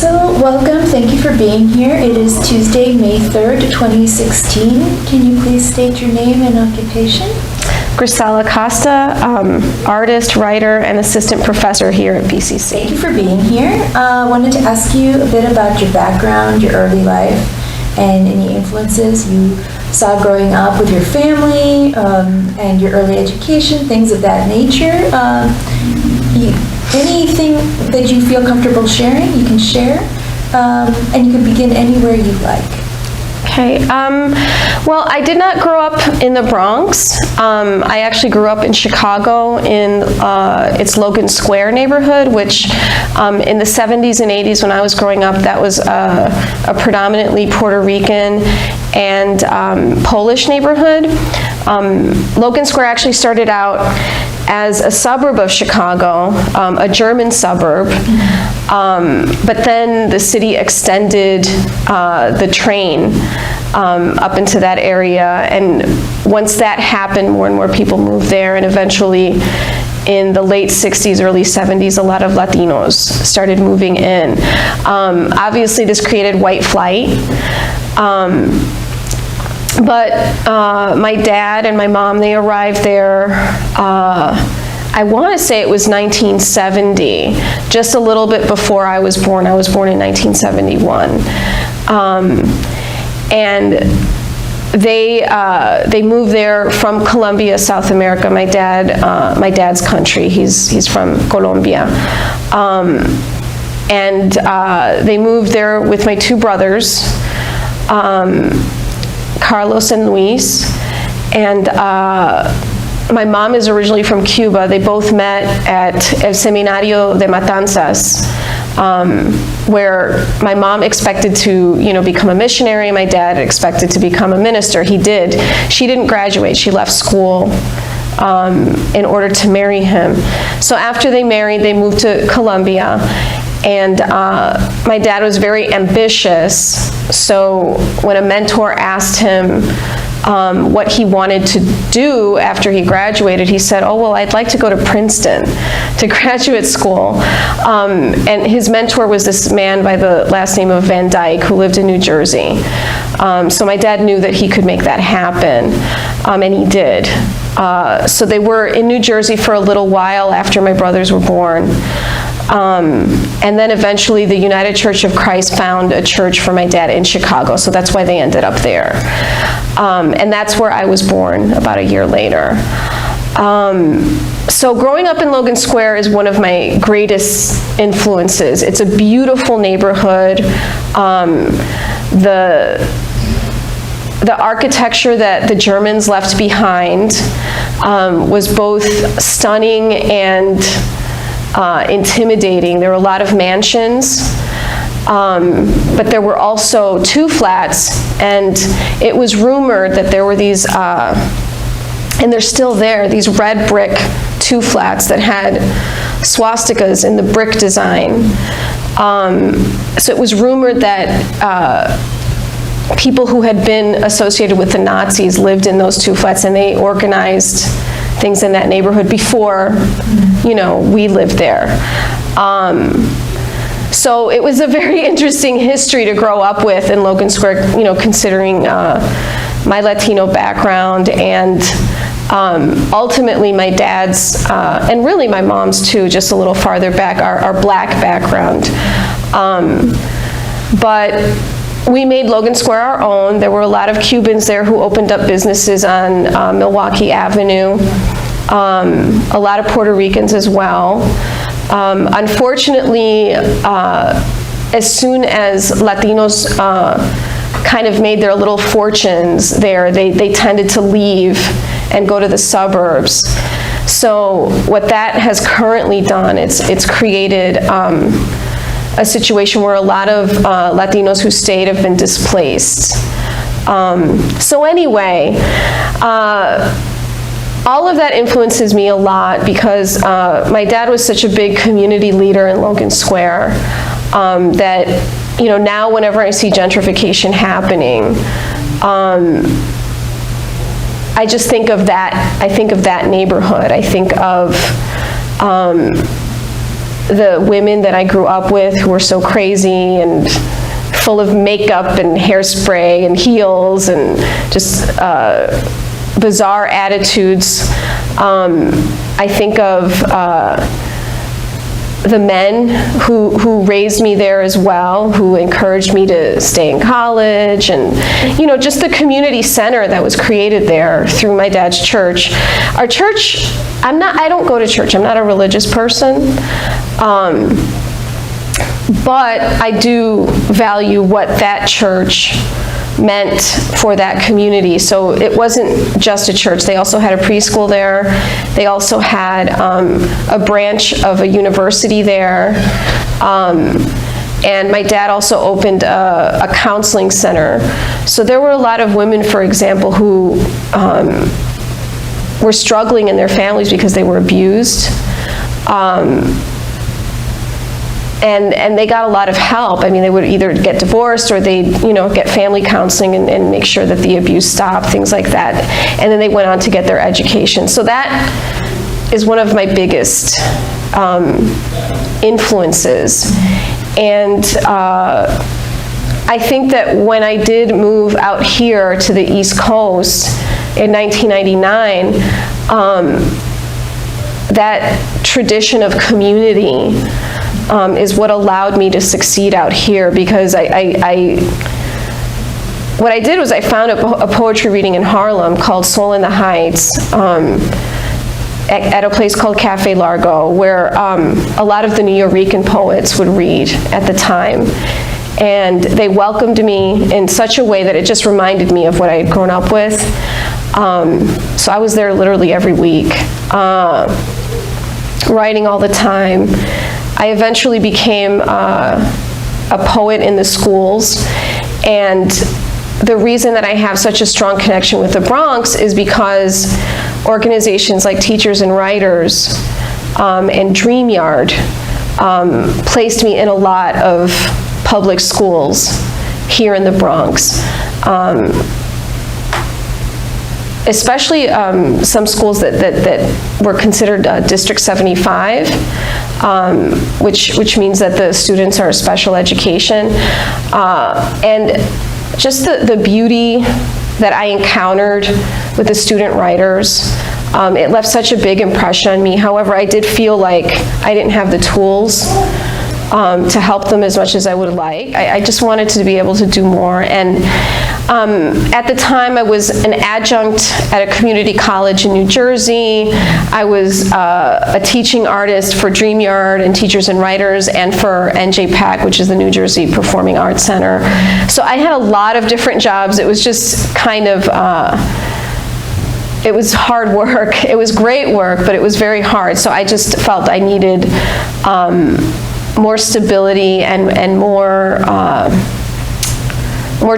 So, welcome. Thank you for being here. It is Tuesday, May 3rd, 2016. Can you please state your name and occupation? Grisel Acosta, artist, writer, and assistant professor here at BCC. Thank you for being here. I wanted to ask you a bit about your background, your early life, and any influences you saw growing up with your family, and your early education, things of that nature. Anything that you feel comfortable sharing, you can share, and you can begin anywhere you'd like. Okay, well, I did not grow up in the Bronx. I actually grew up in Chicago in its Logan Square neighborhood, which in the 70s and 80s when I was growing up, that was a predominantly Puerto Rican and Polish neighborhood. Logan Square actually started out as a suburb of Chicago, a German suburb, but then the city extended the train up into that area, and once that happened, more and more people moved there, and eventually in the late 60s, early 70s, a lot of Latinos started moving in. Obviously this created white flight. But my dad and my mom, they arrived there, I want to say it was 1970, just a little bit before I was born. I was born in 1971. And they moved there from Colombia, South America, my dad's country. He's from Colombia. And they moved there with my two brothers, Carlos and Luis, and my mom is originally from Cuba. They both met at El Seminario de Matanzas, where my mom expected to, become a missionary. My dad expected to become a minister. He did. She didn't graduate. She left school in order to marry him. So after they married, they moved to Colombia. And my dad was very ambitious, so when a mentor asked him what he wanted to do after he graduated, he said, oh, well, I'd like to go to Princeton, to graduate school. And his mentor was this man by the last name of Van Dyke, who lived in New Jersey. So my dad knew that he could make that happen, and he did. So they were in New Jersey for a little while after my brothers were born. And then eventually the United Church of Christ found a church for my dad in Chicago, so that's why they ended up there. And that's where I was born about a year later. So growing up in Logan Square is one of my greatest influences. It's a beautiful neighborhood. The architecture that the Germans left behind was both stunning and intimidating. There were a lot of mansions, but there were also two flats, and it was rumored that there were these, and they're still there, these red brick two flats that had swastikas in the brick design. So it was rumored that people who had been associated with the Nazis lived in those two flats, and they organized things in that neighborhood before, we lived there. So it was a very interesting history to grow up with in Logan Square, considering my Latino background, and ultimately my dad's, and really my mom's too, just a little farther back, our black background. But we made Logan Square our own. There were a lot of Cubans there who opened up businesses on Milwaukee Avenue. A lot of Puerto Ricans as well. Unfortunately, as soon as Latinos kind of made their little fortunes there, they tended to leave and go to the suburbs. So what that has currently done, it's created a situation where a lot of Latinos who stayed have been displaced. So anyway, all of that influences me a lot because my dad was such a big community leader in Logan Square that, now whenever I see gentrification happening, I just think of that. I think of that neighborhood. I think of the women that I grew up with who were so crazy and full of makeup and hairspray and heels and just bizarre attitudes. I think of the men who raised me there as well, who encouraged me to stay in college, and just the community center that was created there through my dad's church. Our church, I don't go to church, I'm not a religious person, but I do value what that church meant for that community. So it wasn't just a church. They also had a preschool there. They also had a branch of a university there. And my dad also opened a counseling center. So there were a lot of women, for example, who were struggling in their families because they were abused. And they got a lot of help. I mean, they would either get divorced or they'd, get family counseling and make sure that the abuse stopped, things like that. And then they went on to get their education. So that is one of my biggest influences. And I think that when I did move out here to the East Coast in 1999, that tradition of community is what allowed me to succeed out here, because what I did was I found a poetry reading in Harlem called Soul in the Heights at a place called Cafe Largo, where a lot of the Nuyorican poets would read at the time. And they welcomed me in such a way that it just reminded me of what I had grown up with. So I was there literally every week, writing all the time. I eventually became a poet in the schools, and the reason that I have such a strong connection with the Bronx is because organizations like Teachers and Writers and DreamYard placed me in a lot of public schools here in the Bronx. Especially some schools that were considered District 75, which means that the students are special education. And just the beauty that I encountered with the student writers, it left such a big impression on me. However, I did feel like I didn't have the tools to help them as much as I would like. I just wanted to be able to do more. And at the time, I was an adjunct at a community college in New Jersey. I was a teaching artist for DreamYard and Teachers and Writers, and for NJPAC, which is the New Jersey Performing Arts Center. So I had a lot of different jobs. It was just kind of, it was hard work. It was great work, but it was very hard. So I just felt I needed more stability and more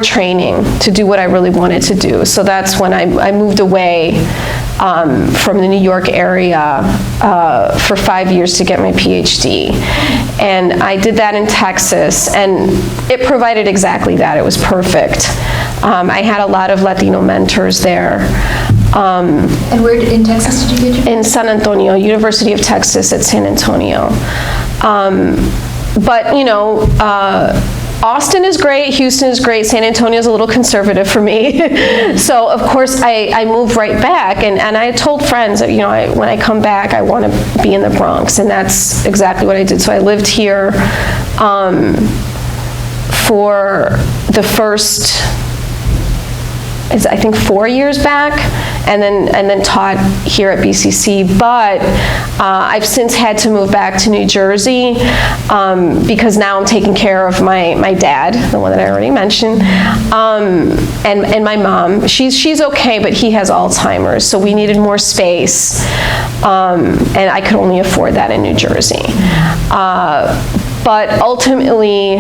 training to do what I really wanted to do. So that's when I moved away from the New York area for 5 years to get my PhD. And I did that in Texas, and it provided exactly that. It was perfect. I had a lot of Latino mentors there. And where in Texas did you get your? In San Antonio, University of Texas at San Antonio. But Austin is great, Houston is great, San Antonio is a little conservative for me. So of course I moved right back, and I told friends that when I come back I want to be in the Bronx, and that's exactly what I did. So I lived here for the first, I think 4 years back, and then taught here at BCC. But I've since had to move back to New Jersey because now I'm taking care of my dad, the one that I already mentioned, and my mom. She's okay, but he has Alzheimer's, so we needed more space, and I could only afford that in New Jersey. But ultimately,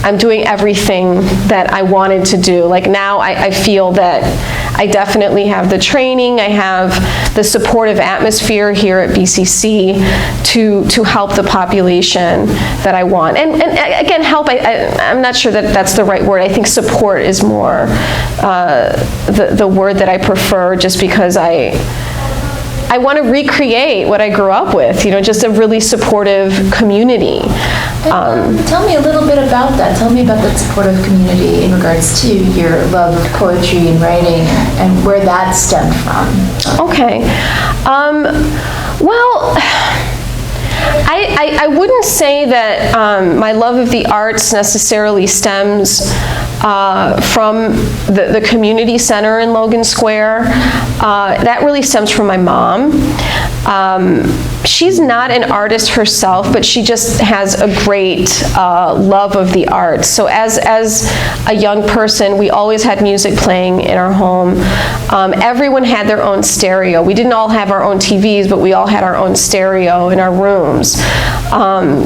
I'm doing everything that I wanted to do. Like now I feel that I definitely have the training, I have the supportive atmosphere here at BCC to help the population that I want. And again, help, I'm not sure that that's the right word. I think support is more the word that I prefer, just because I want to recreate what I grew up with, just a really supportive community. Tell me a little bit about that. Tell me about that supportive community in regards to your love of poetry and writing and where that stemmed from. Okay. Well, I wouldn't say that my love of the arts necessarily stems from the community center in Logan Square. That really stems from my mom. She's not an artist herself, but she just has a great love of the arts. So as a young person, we always had music playing in our home. Everyone had their own stereo. We didn't all have our own TVs, but we all had our own stereo in our rooms.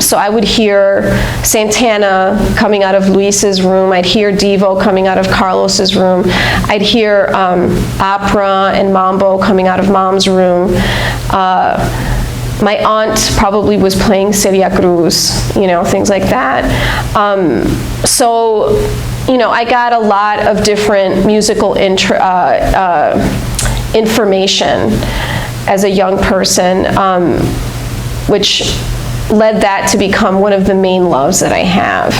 So I would hear Santana coming out of Luis's room. I'd hear Devo coming out of Carlos's room. I'd hear opera and mambo coming out of Mom's room. My aunt probably was playing Celia Cruz, things like that. So, I got a lot of different musical information as a young person, which led that to become one of the main loves that I have.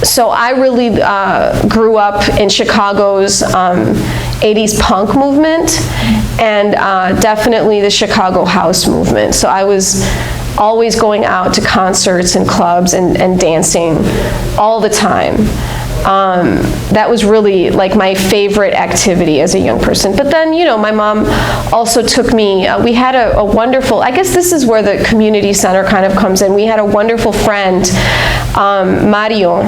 So I really grew up in Chicago's 80s punk movement and definitely the Chicago house movement. So I was always going out to concerts and clubs and dancing all the time. That was really like my favorite activity as a young person. But then, my mom also took me, we had a wonderful, I guess this is where the community center kind of comes in. We had a wonderful friend, Mario,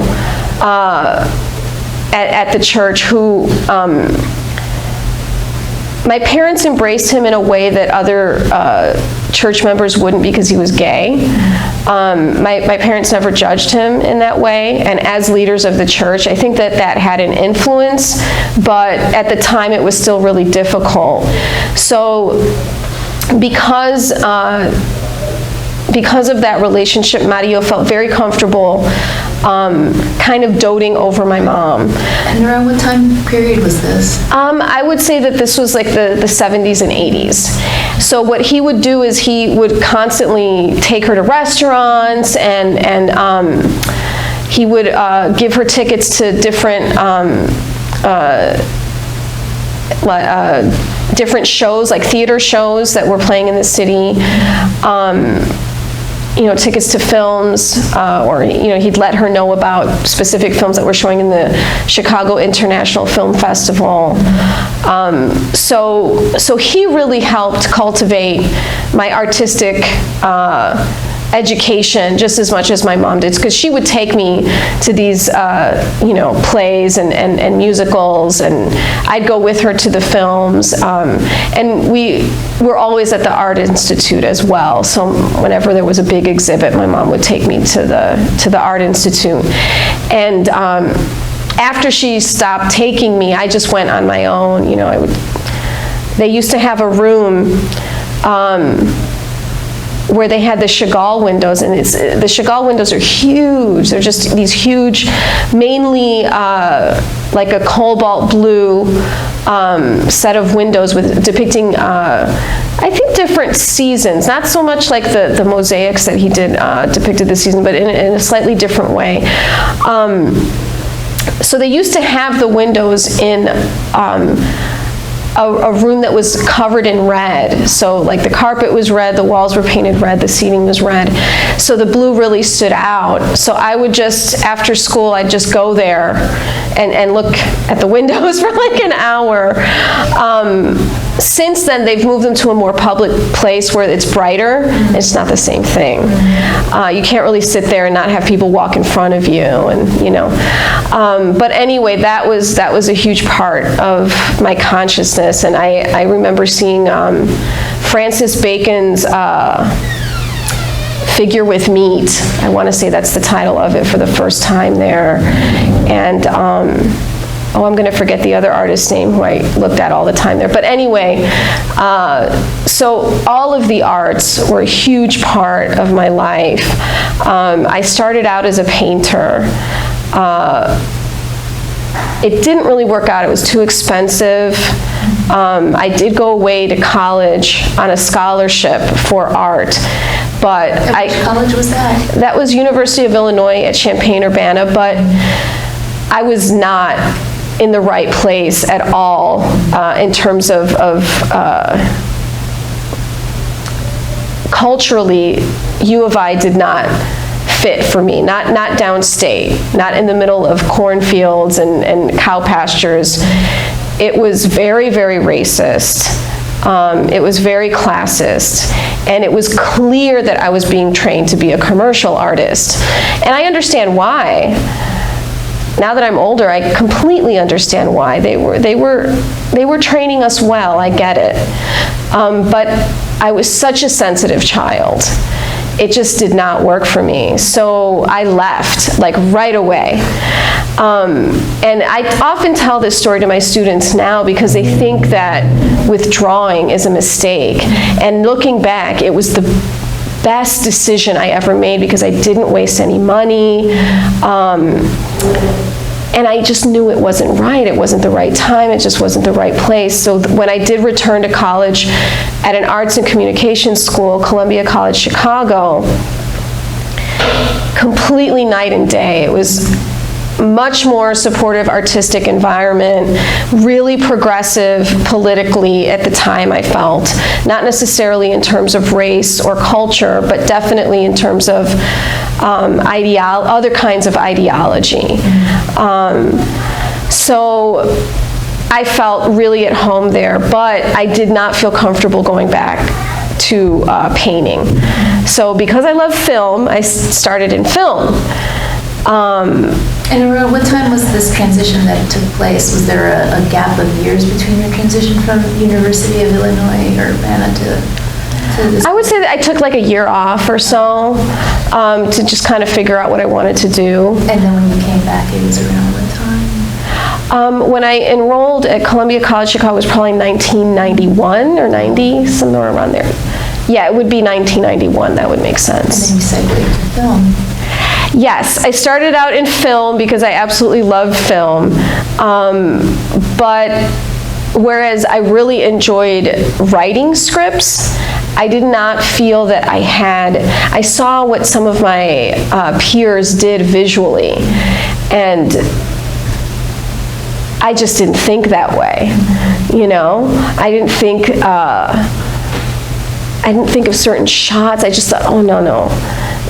at the church who, my parents embraced him in a way that other church members wouldn't because he was gay. My parents never judged him in that way, and as leaders of the church, I think that had an influence, but at the time it was still really difficult. So because of that relationship, Mario felt very comfortable kind of doting over my mom. And around what time period was this? I would say that this was like the 70s and 80s. So what he would do is he would constantly take her to restaurants and he would give her tickets to different different shows, like theater shows that were playing in the city. Tickets to films, or he'd let her know about specific films that were showing in the Chicago International Film Festival. So he really helped cultivate my artistic education just as much as my mom did, because she would take me to these plays and musicals, and I'd go with her to the films, and we were always at the Art Institute as well. So whenever there was a big exhibit, my mom would take me to the Art Institute. And after she stopped taking me, I just went on my own. They used to have a room where they had the Chagall windows, and the Chagall windows are huge. They're just these huge, mainly like a cobalt blue set of windows depicting, I think, different seasons. Not so much like the mosaics that he did depicted the season, but in a slightly different way. So they used to have the windows in a room that was covered in red. So like the carpet was red, the walls were painted red, the seating was red. So the blue really stood out. So I would just, after school, I'd just go there and look at the windows for like an hour. Since then, they've moved them to a more public place where it's brighter. It's not the same thing. You can't really sit there and not have people walk in front of you, and but anyway, that was a huge part of my consciousness, and I remember seeing Francis Bacon's Figure with Meat. I want to say that's the title of it, for the first time there, and I'm going to forget the other artist's name who I looked at all the time there. But anyway, so all of the arts were a huge part of my life. I started out as a painter. It didn't really work out. It was too expensive. I did go away to college on a scholarship for art, but Which college was that? That was University of Illinois at Champaign-Urbana, but I was not in the right place at all in terms of culturally. U of I did not fit for me, not downstate, not in the middle of cornfields and cow pastures. It was very, very racist. It was very classist, and it was clear that I was being trained to be a commercial artist. And I understand why. Now that I'm older, I completely understand why. They were training us well, I get it. But I was such a sensitive child. It just did not work for me. So I left, like, right away. And I often tell this story to my students now because they think that withdrawing is a mistake. And looking back, it was the best decision I ever made because I didn't waste any money. And I just knew it wasn't right. It wasn't the right time. It just wasn't the right place. So when I did return to college at an arts and communications school, Columbia College Chicago, completely night and day. It was much more supportive artistic environment, really progressive politically at the time, I felt. Not necessarily in terms of race or culture, but definitely in terms of other kinds of ideology. So I felt really at home there, but I did not feel comfortable going back to painting. So because I love film, I started in film. And around what time was this transition that took place? Was there a gap of years between your transition from University of Illinois, Urbana to this? I would say that I took like a year off or so to just kind of figure out what I wanted to do. And then when you came back, it was around what time? When I enrolled at Columbia College Chicago, it was probably 1991 or 90, somewhere around there. Yeah, it would be 1991, that would make sense. And then you segued to film. Yes, I started out in film because I absolutely loved film, but whereas I really enjoyed writing scripts, I did not feel that I saw what some of my peers did visually, and I just didn't think that way, you know? I didn't think of certain shots. I just thought, oh, no.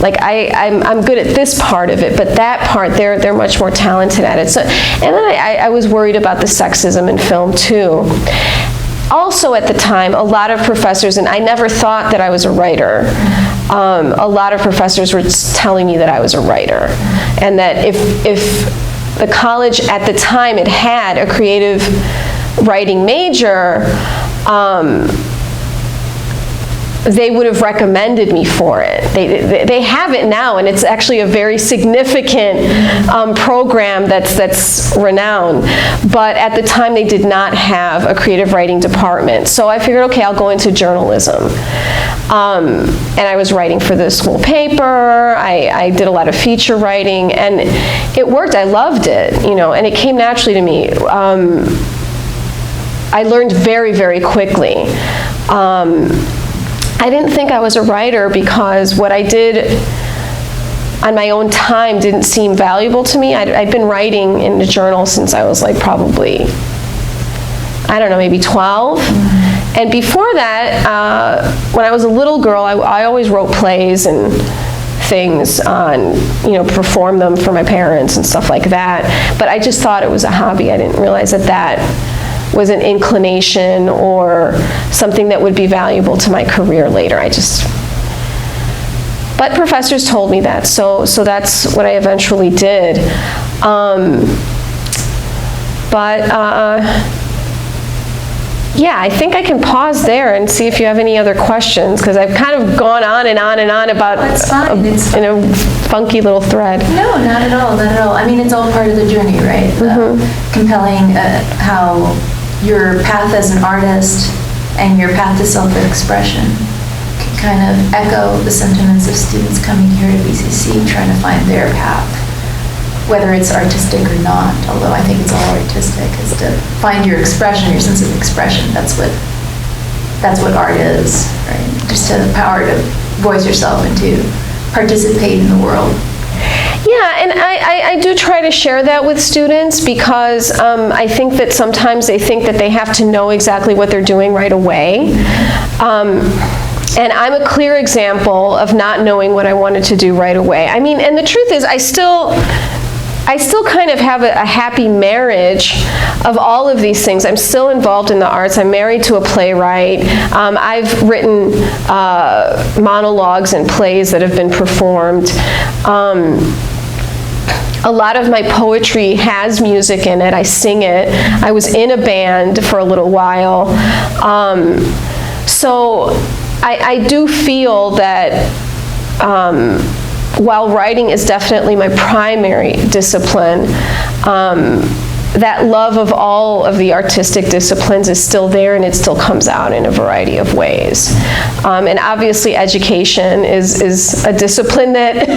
Like, I'm good at this part of it, but that part, they're much more talented at it. So, and then I was worried about the sexism in film, too. Also at the time, a lot of professors, and I never thought that I was a writer, a lot of professors were telling me that I was a writer, and that if the college at the time had a creative writing major, they would have recommended me for it. They have it now, and it's actually a very significant program that's renowned. But at the time, they did not have a creative writing department. So I figured, okay, I'll go into journalism. And I was writing for the school paper. I did a lot of feature writing, and it worked. I loved it, you know, and it came naturally to me. I learned very, very quickly. I didn't think I was a writer because what I did on my own time didn't seem valuable to me. I'd been writing in a journal since I was like probably, I don't know, maybe 12. And before that, when I was a little girl, I always wrote plays and things on, you know, perform them for my parents and stuff like that. But I just thought it was a hobby. I didn't realize that was an inclination or something that would be valuable to my career later. But professors told me that, so that's what I eventually did. Yeah, I think I can pause there and see if you have any other questions, because I've kind of gone on and on and on about in a funky little thread. No, not at all, not at all. I mean, it's all part of the journey, right? Compelling how your path as an artist and your path to self-expression can kind of echo the sentiments of students coming here to BCC trying to find their path. whether it's artistic or not, although I think it's all artistic, is to find your expression, your sense of expression. That's what art is, right? Just to have the power to voice yourself and to participate in the world. Yeah, and I do try to share that with students because I think that sometimes they think that they have to know exactly what they're doing right away. And I'm a clear example of not knowing what I wanted to do right away. I mean, and the truth is, I still kind of have a happy marriage of all of these things. I'm still involved in the arts. I'm married to a playwright. I've written monologues and plays that have been performed. A lot of my poetry has music in it. I sing it. I was in a band for a little while. So I do feel that while writing is definitely my primary discipline, that love of all of the artistic disciplines is still there, and it still comes out in a variety of ways. And obviously education is a discipline that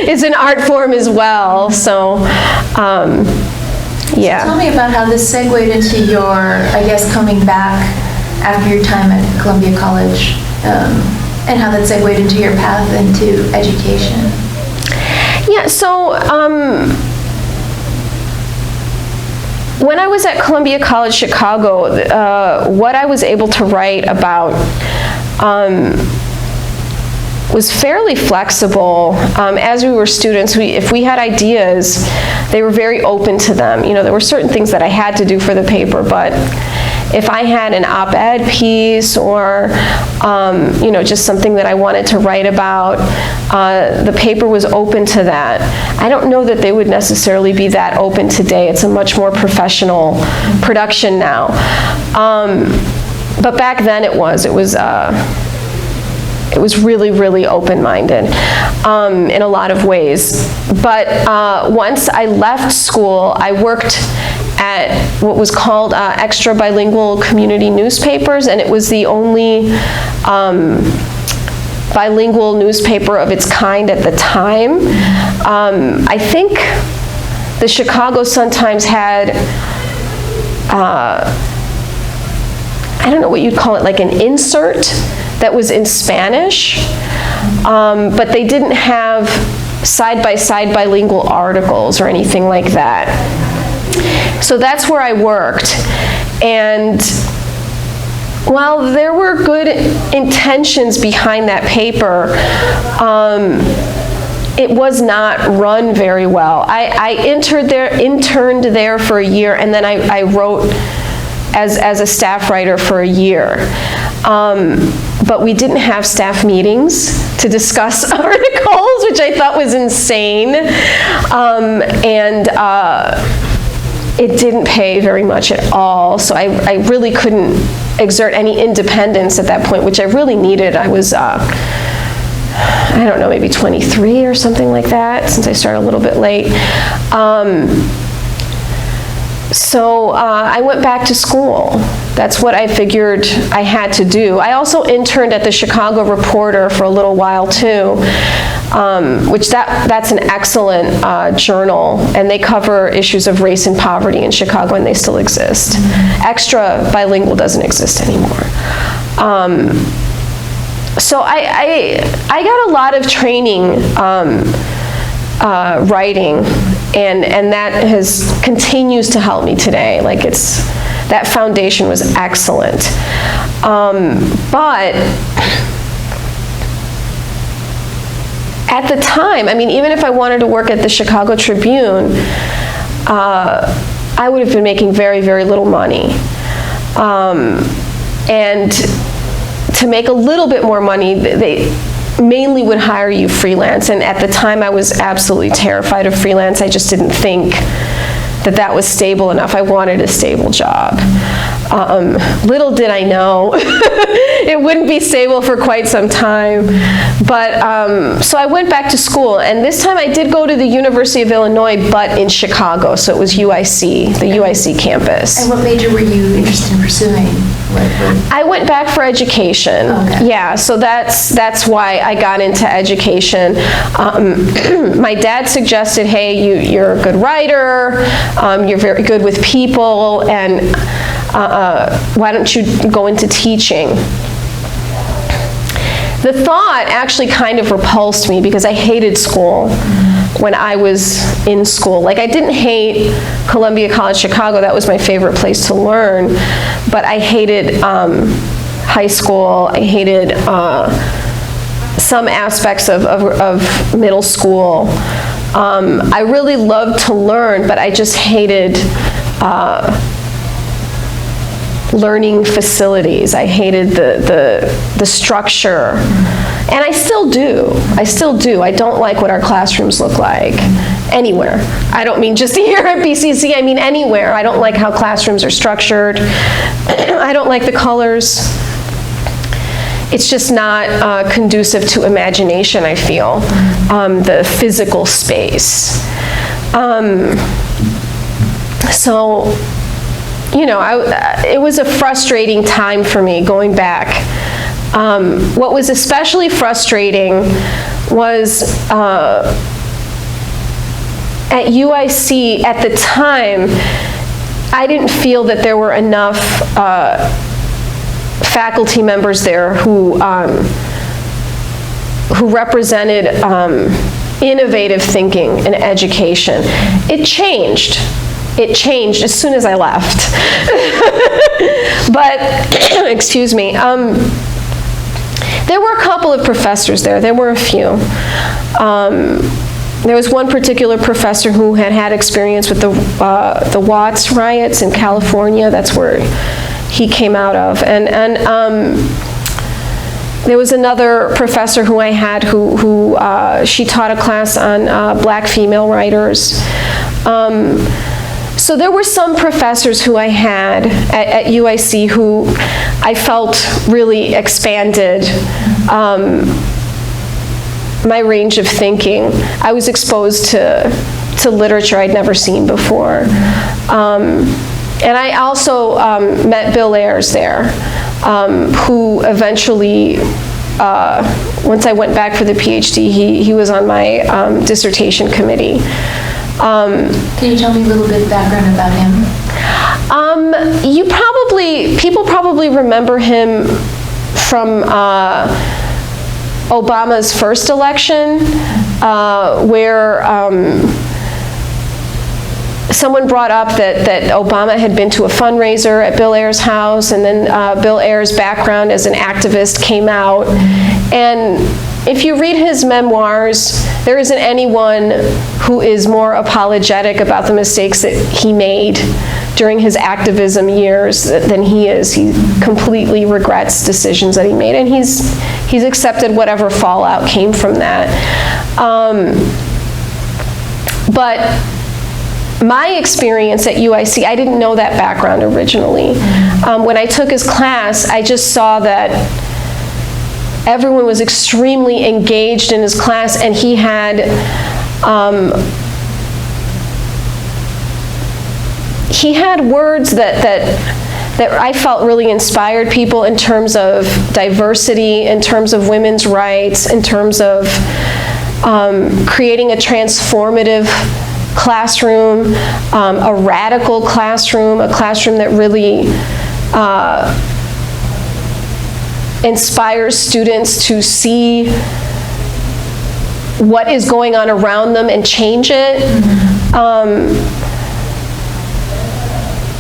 is an art form as well. So, yeah. So tell me about how this segued into your, I guess, coming back after your time at Columbia College, and how that segued into your path into education. Yeah, so when I was at Columbia College Chicago, what I was able to write about was fairly flexible. As we were students, if we had ideas, they were very open to them. You know, there were certain things that I had to do for the paper, but if I had an op-ed piece or you know, just something that I wanted to write about, the paper was open to that. I don't know that they would necessarily be that open today. It's a much more professional production now. But back then it was really, really open-minded in a lot of ways. But once I left school, I worked at what was called extra bilingual community newspapers, and it was the only bilingual newspaper of its kind at the time. I think the Chicago Sun-Times had, I don't know what you'd call it, like an insert that was in Spanish, but they didn't have side-by-side bilingual articles or anything like that. So that's where I worked. And while there were good intentions behind that paper, it was not run very well. I interned there for a year, and then I wrote as a staff writer for a year. But we didn't have staff meetings to discuss articles, which I thought was insane. It didn't pay very much at all, so I really couldn't exert any independence at that point, which I really needed. I was, I don't know, maybe 23 or something like that, since I started a little bit late. So I went back to school. That's what I figured I had to do. I also interned at the Chicago Reporter for a little while too, which that's an excellent journal, and they cover issues of race and poverty in Chicago, and they still exist. Extra bilingual doesn't exist anymore. So I got a lot of training writing, and that continues to help me today. Like that foundation was excellent. But at the time, I mean, even if I wanted to work at the Chicago Tribune, I would have been making very, very little money. And to make a little bit more money, they mainly would hire you freelance. And at the time, I was absolutely terrified of freelance. I just didn't think that was stable enough. I wanted a stable job. Little did I know it wouldn't be stable for quite some time. But so I went back to school, and this time I did go to the University of Illinois, but in Chicago, so it was UIC, the UIC campus. And what major were you interested in pursuing? I went back for education. Okay. Yeah, so that's why I got into education. My dad suggested, hey, you're a good writer, you're very good with people, and why don't you go into teaching? The thought actually kind of repulsed me because I hated school when I was in school. Like, I didn't hate Columbia College Chicago, that was my favorite place to learn, but I hated high school, I hated some aspects of middle school. I really loved to learn, but I just hated learning facilities. I hated the structure. And I still do. I don't like what our classrooms look like anywhere. I don't mean just here at BCC, I mean anywhere. I don't like how classrooms are structured. I don't like the colors. It's just not conducive to imagination, I feel, the physical space. So, you know, it was a frustrating time for me going back. What was especially frustrating was at UIC at the time, I didn't feel that there were enough faculty members there who represented innovative thinking in education. It changed. It changed as soon as I left. But, excuse me, there were a couple of professors there. There were a few. There was one particular professor who had experience with the Watts riots in California. That's where he came out of. And there was another professor who I had who she taught a class on black female writers. So there were some professors who I had at UIC who I felt really expanded my range of thinking. I was exposed to literature I'd never seen before. And I also met Bill Ayers there, who eventually, once I went back for the PhD, he was on my dissertation committee. Can you tell me a little bit of background about him? People probably remember him from Obama's first election, where someone brought up that Obama had been to a fundraiser at Bill Ayers' house, and then Bill Ayers' background as an activist came out. And if you read his memoirs, there isn't anyone who is more apologetic about the mistakes that he made during his activism years than he is. He completely regrets decisions that he made, and he's accepted whatever fallout came from that. But my experience at UIC, I didn't know that background originally. When I took his class, I just saw that everyone was extremely engaged in his class, and he had words that I felt really inspired people in terms of diversity, in terms of women's rights, in terms of creating a transformative classroom, a radical classroom, a classroom that really inspires students to see what is going on around them and change it.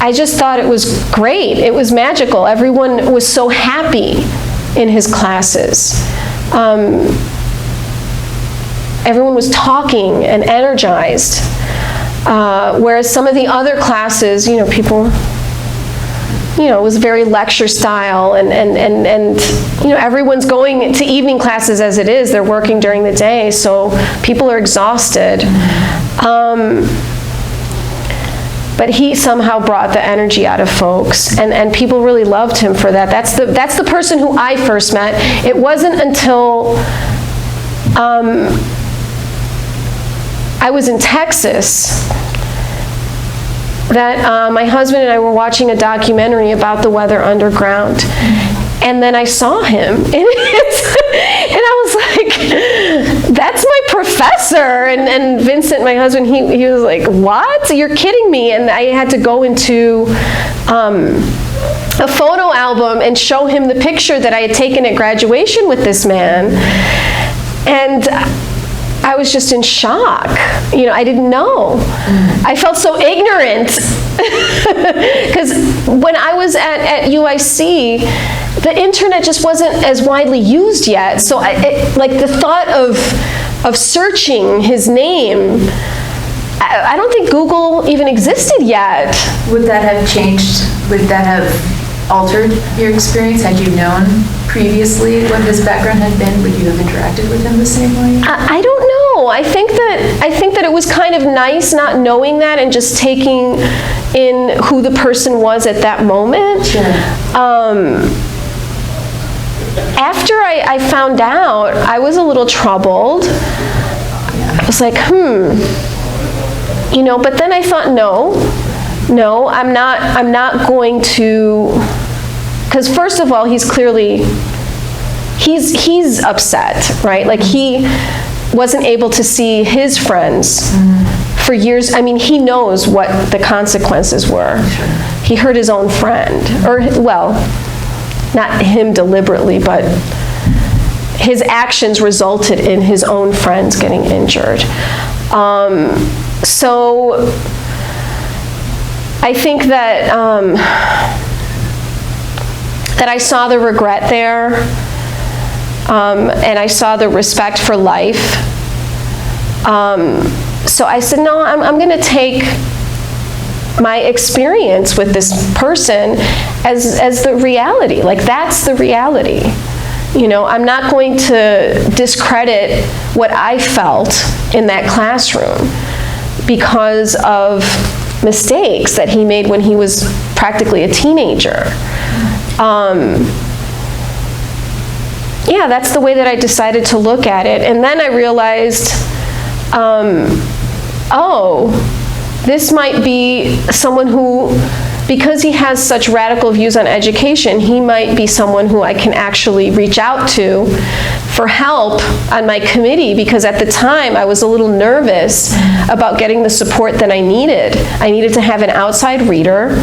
I just thought it was great. It was magical. Everyone was so happy in his classes. Everyone was talking and energized. Whereas some of the other classes, people, it was very lecture style, and everyone's going to evening classes as it is. They're working during the day, so people are exhausted. But he somehow brought the energy out of folks, and people really loved him for that. That's the person who I first met. It wasn't until I was in Texas that my husband and I were watching a documentary about the Weather Underground, and then I saw him, and I was like, that's my professor. And Vincent, my husband, he was like, what? You're kidding me. And I had to go into a photo album and show him the picture that I had taken at graduation with this man. And I was just in shock. I didn't know. I felt so ignorant. Because when I was at UIC, the internet just wasn't as widely used yet. So like the thought of searching his name, I don't think Google even existed yet. Would that have changed? Would that have altered your experience? Had you known previously what his background had been? Would you have interacted with him the same way? I don't know. I think that it was kind of nice not knowing that and just taking in who the person was at that moment. Sure. After I found out, I was a little troubled. I was like, but then I thought, no, I'm not going to, because first of all, he's upset, right? Like he wasn't able to see his friends for years. I mean, he knows what the consequences were. Sure. He hurt his own friend, or well, not him deliberately, but his actions resulted in his own friends getting injured. So I think that that I saw the regret there, and I saw the respect for life. So I said, no, I'm going to take my experience with this person as the reality. Like, that's the reality. I'm not going to discredit what I felt in that classroom because of mistakes that he made when he was practically a teenager. Yeah, that's the way that I decided to look at it. And then I realized, this might be someone who, because he has such radical views on education, he might be someone who I can actually reach out to for help on my committee, because at the time I was a little nervous about getting the support that I needed. I needed to have an outside reader.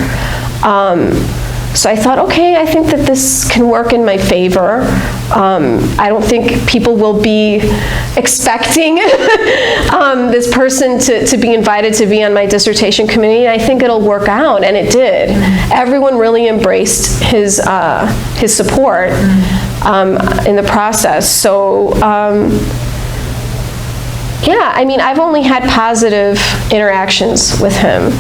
So I thought, okay, I think that this can work in my favor. I don't think people will be expecting this person to be invited to be on my dissertation committee. I think it'll work out, and it did. Everyone really embraced his support in the process. So yeah, I mean, I've only had positive interactions with him.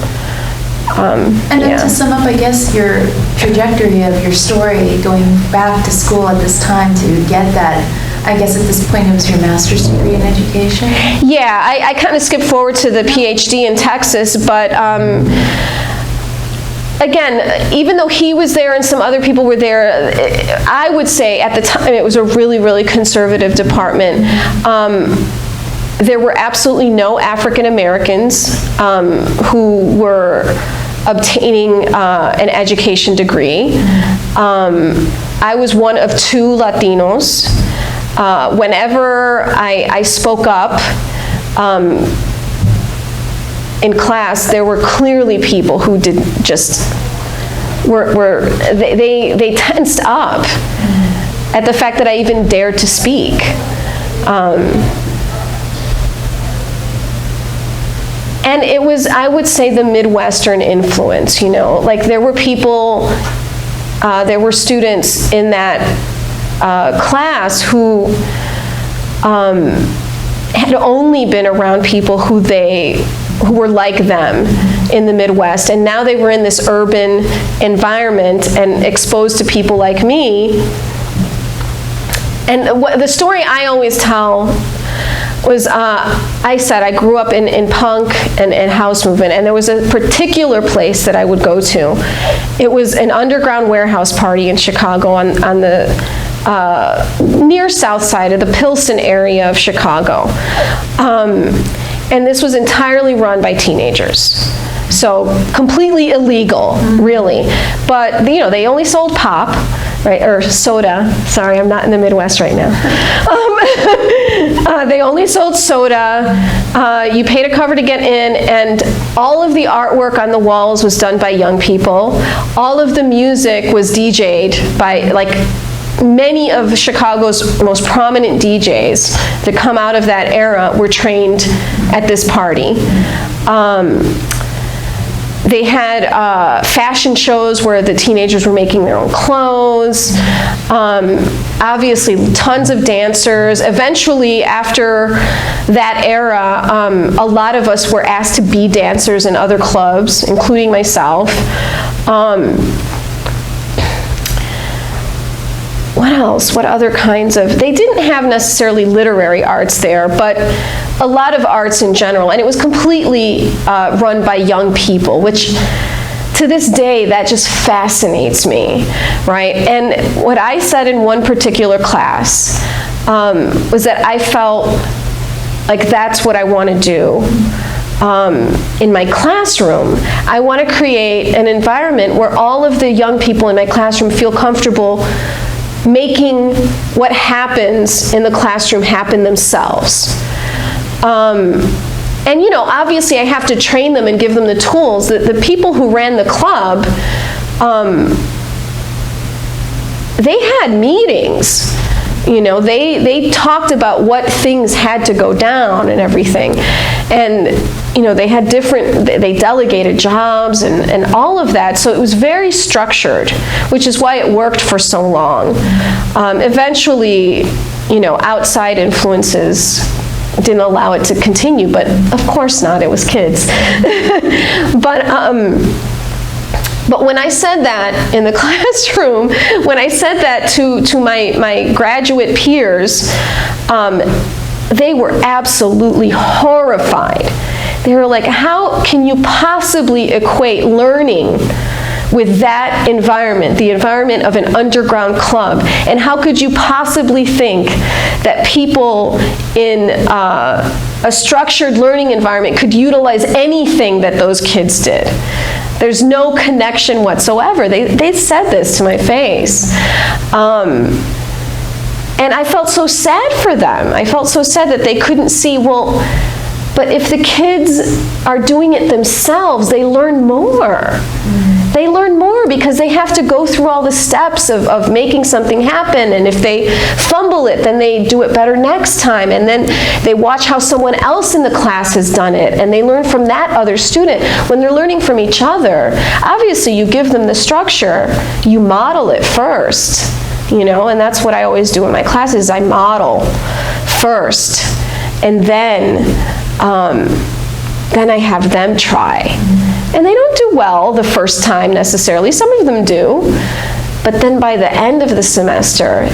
And then to sum up, I guess, your trajectory of your story, going back to school at this time to get that, I guess at this point it was your master's degree in education? Yeah, I kind of skipped forward to the PhD in Texas, but again, even though he was there and some other people were there, I would say at the time it was a really, really conservative department. There were absolutely no African Americans who were obtaining an education degree. I was one of 2 Latinos. Whenever I spoke up in class, there were clearly people who did just they tensed up at the fact that I even dared to speak. And it was, I would say, the Midwestern influence, like there were people, there were students in that class who had only been around people who were like them in the Midwest, and now they were in this urban environment and exposed to people like me. And the story I always tell was, I said I grew up in punk and house movement, and there was a particular place that I would go to. It was an underground warehouse party in Chicago on the near south side of the Pilsen area of Chicago. And this was entirely run by teenagers. So completely illegal, really. But, they only sold pop, right, or soda. Sorry, I'm not in the Midwest right now. They only sold soda. You paid a cover to get in, and all of the artwork on the walls was done by young people. All of the music was DJ'd by, many of Chicago's most prominent DJs that come out of that era were trained at this party. They had fashion shows where the teenagers were making their own clothes. Obviously, tons of dancers. Eventually, after that era, a lot of us were asked to be dancers in other clubs, including myself. What else? What other kinds of... They didn't have necessarily literary arts there, but a lot of arts in general. And it was completely run by young people, which to this day, that just fascinates me, right? And what I said in one particular class was that I felt like that's what I want to do. In my classroom. I want to create an environment where all of the young people in my classroom feel comfortable making what happens in the classroom happen themselves. And obviously I have to train them and give them the tools. The people who ran the club, they had meetings. They talked about what things had to go down and everything. And, they had they delegated jobs and all of that. So it was very structured, which is why it worked for so long. Eventually, outside influences didn't allow it to continue, but of course not, it was kids. But when I said that in the classroom, when I said that to my graduate peers, they were absolutely horrified. They were like, how can you possibly equate learning with that environment, the environment of an underground club? And how could you possibly think that people in a structured learning environment could utilize anything that those kids did? There's no connection whatsoever. They said this to my face. And I felt so sad for them. I felt so sad that they couldn't see, well, but if the kids are doing it themselves, they learn more. They learn more because they have to go through all the steps of making something happen, and if they fumble it, then they do it better next time, and then they watch how someone else in the class has done it, and they learn from that other student. When they're learning from each other, obviously you give them the structure, you model it first, and that's what I always do in my classes. I model first, and then I have them try. And they don't do well the first time necessarily. Some of them do. But then by the end of the semester,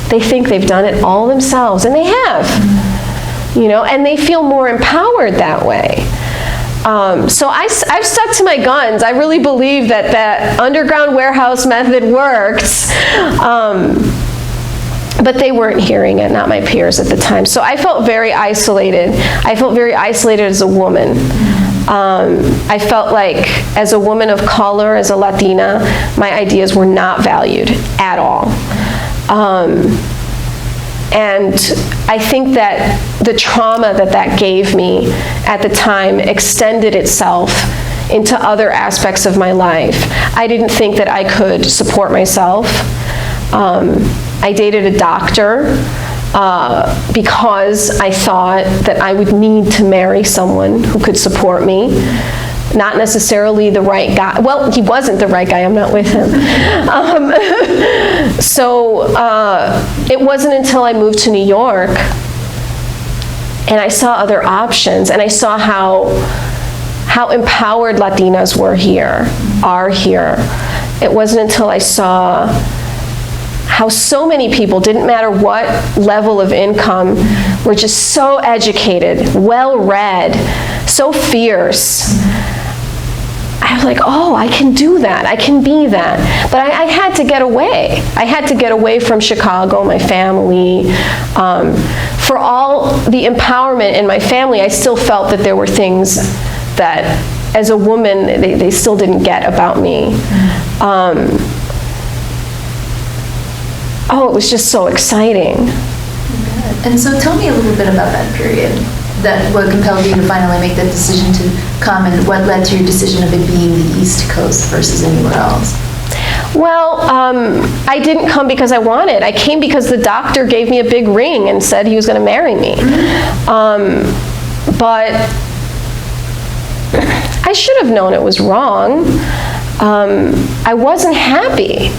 they think they've done it all themselves. And they have. And they feel more empowered that way. So I've stuck to my guns. I really believe that underground warehouse method works. But they weren't hearing it, not my peers at the time. So I felt very isolated. I felt very isolated as a woman. I felt like as a woman of color, as a Latina, my ideas were not valued at all. And I think that the trauma that gave me at the time extended itself into other aspects of my life. I didn't think that I could support myself. I dated a doctor because I thought that I would need to marry someone who could support me. Not necessarily the right guy. Well, he wasn't the right guy. I'm not with him. So it wasn't until I moved to New York and I saw other options, and I saw how empowered Latinas are here. It wasn't until I saw how so many people, didn't matter what level of income, were just so educated, well-read, so fierce. I was like, oh, I can do that. I can be that. But I had to get away. I had to get away from Chicago, my family. For all the empowerment in my family, I still felt that there were things that, as a woman, they still didn't get about me. Oh, it was just so exciting. And so tell me a little bit about that period. What compelled you to finally make that decision to come, and what led to your decision of it being the East Coast versus anywhere else? Well, I didn't come because I wanted. I came because the doctor gave me a big ring and said he was going to marry me. But I should have known it was wrong. I wasn't happy.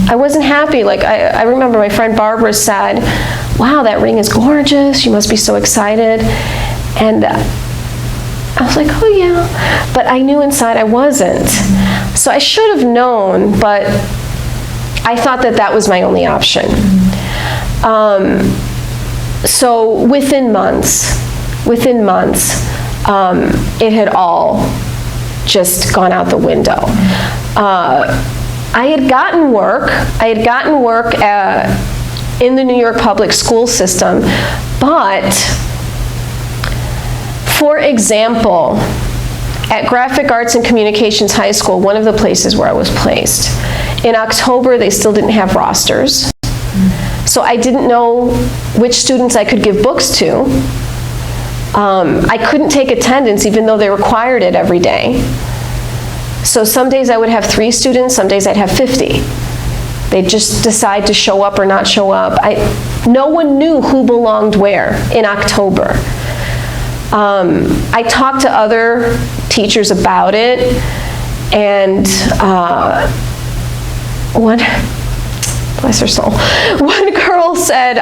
I wasn't happy. Like, I remember my friend Barbara said, wow, that ring is gorgeous. You must be so excited. And I was like, oh yeah. But I knew inside I wasn't. So I should have known, but I thought that that was my only option. So within months, it had all just gone out the window. I had gotten work in the New York public school system, but for example, at Graphic Arts and Communications High School, one of the places where I was placed, in October they still didn't have rosters. So I didn't know which students I could give books to. I couldn't take attendance even though they required it every day. So some days I would have 3 students, some days I'd have 50. They'd just decide to show up or not show up. No one knew who belonged where in October. I talked to other teachers about it, and bless her soul, one girl said,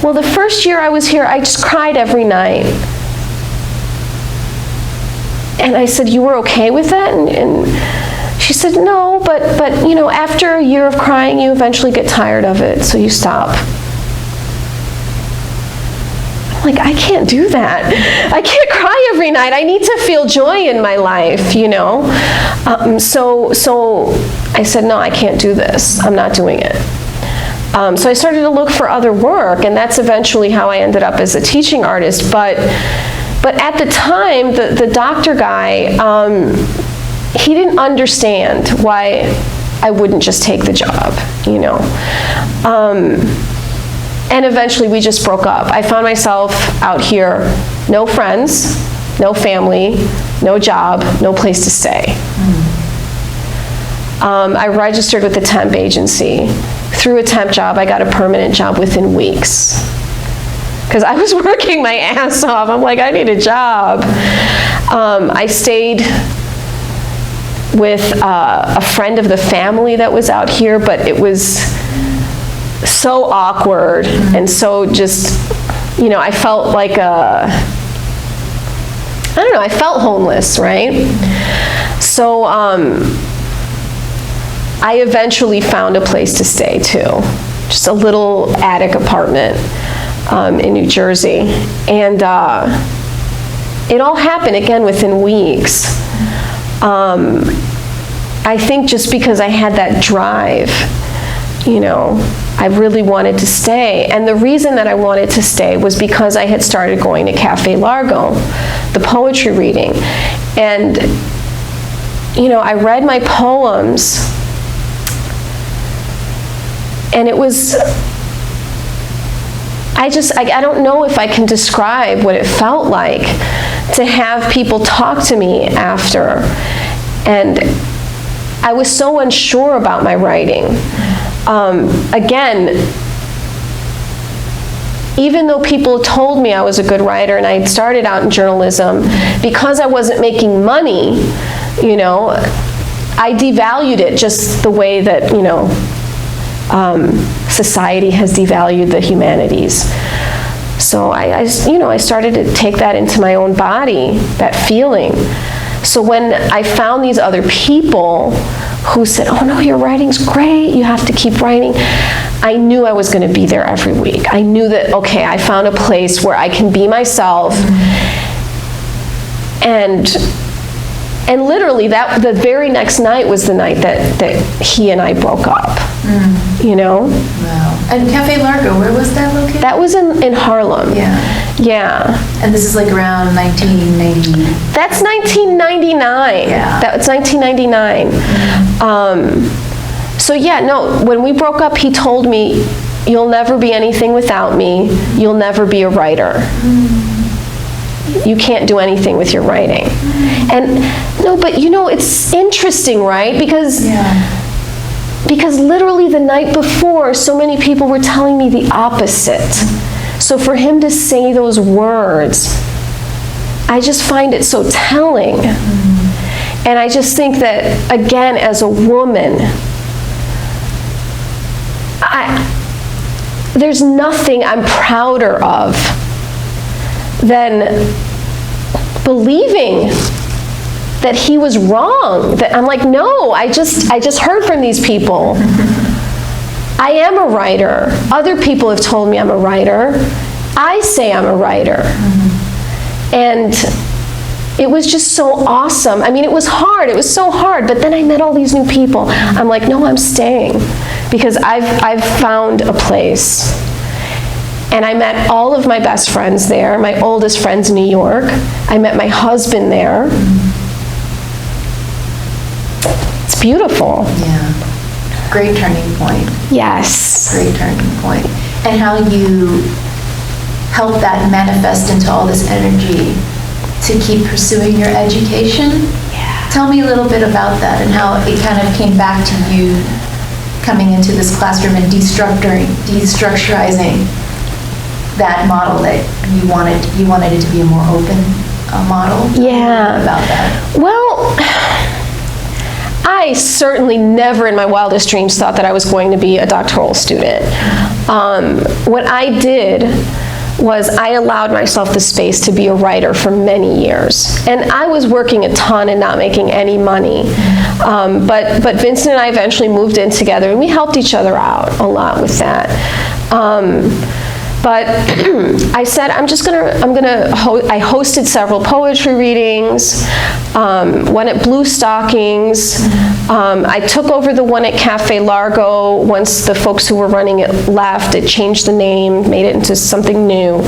well, the first year I was here, I just cried every night. And I said, you were okay with that? And she said, no, but you know, after a year of crying, you eventually get tired of it, so you stop. I'm like, I can't do that. I can't cry every night. I need to feel joy in my life, you know? So I said, no, I can't do this. I'm not doing it. So I started to look for other work, and that's eventually how I ended up as a teaching artist. But at the time, the doctor guy, he didn't understand why I wouldn't just take the job, you know. And eventually we just broke up. I found myself out here, no friends, no family, no job, no place to stay. I registered with the temp agency. Through a temp job, I got a permanent job within weeks. Because I was working my ass off. I'm like, I need a job. I stayed with a friend of the family that was out here, but it was so awkward and so just, you know, I felt like I don't know, I felt homeless, right? So I eventually found a place to stay too, just a little attic apartment in New Jersey. And it all happened again within weeks. I think just because I had that drive, you know, I really wanted to stay. And the reason that I wanted to stay was because I had started going to Cafe Largo, the poetry reading. And, you know, I read my poems, and it was, I don't know if I can describe what it felt like to have people talk to me after. And I was so unsure about my writing. Again, even though people told me I was a good writer and I had started out in journalism, because I wasn't making money, you know, I devalued it just the way that, you know, society has devalued the humanities. So I started to take that into my own body, that feeling. So when I found these other people who said, oh no, your writing's great, you have to keep writing, I knew I was going to be there every week. I knew that, okay, I found a place where I can be myself and And literally, the very next night was the night that he and I broke up, you know? Wow. And Cafe Largo, where was that located? That was in Harlem. Yeah. Yeah. And this is like around 1990? That's 1999. Yeah. That's 1999. So yeah, no, when we broke up, he told me, you'll never be anything without me. You'll never be a writer. You can't do anything with your writing. And no, but you know, it's interesting, right? Because literally the night before, so many people were telling me the opposite. So for him to say those words, I just find it so telling. And I just think that, again, as a woman, there's nothing I'm prouder of than believing that he was wrong. That I'm like, no, I just heard from these people. I am a writer. Other people have told me I'm a writer. I say I'm a writer. And it was just so awesome. I mean, it was hard. It was so hard. But then I met all these new people. I'm like, no, I'm staying. Because I've found a place. And I met all of my best friends there, my oldest friends in New York. I met my husband there. It's beautiful. Yeah. Great turning point. Yes. Great turning point. And how you help that manifest into all this energy to keep pursuing your education. Yeah. Tell me a little bit about that and how it kind of came back to you coming into this classroom and destructurizing that model that you wanted it to be a more open model. Yeah. About that. Well, I certainly never in my wildest dreams thought that I was going to be a doctoral student. What I did was I allowed myself the space to be a writer for many years. And I was working a ton and not making any money. But Vincent and I eventually moved in together, and we helped each other out a lot with that. But I said, I hosted several poetry readings, one at Blue Stockings. I took over the one at Cafe Largo once the folks who were running it left. It changed the name, made it into something new.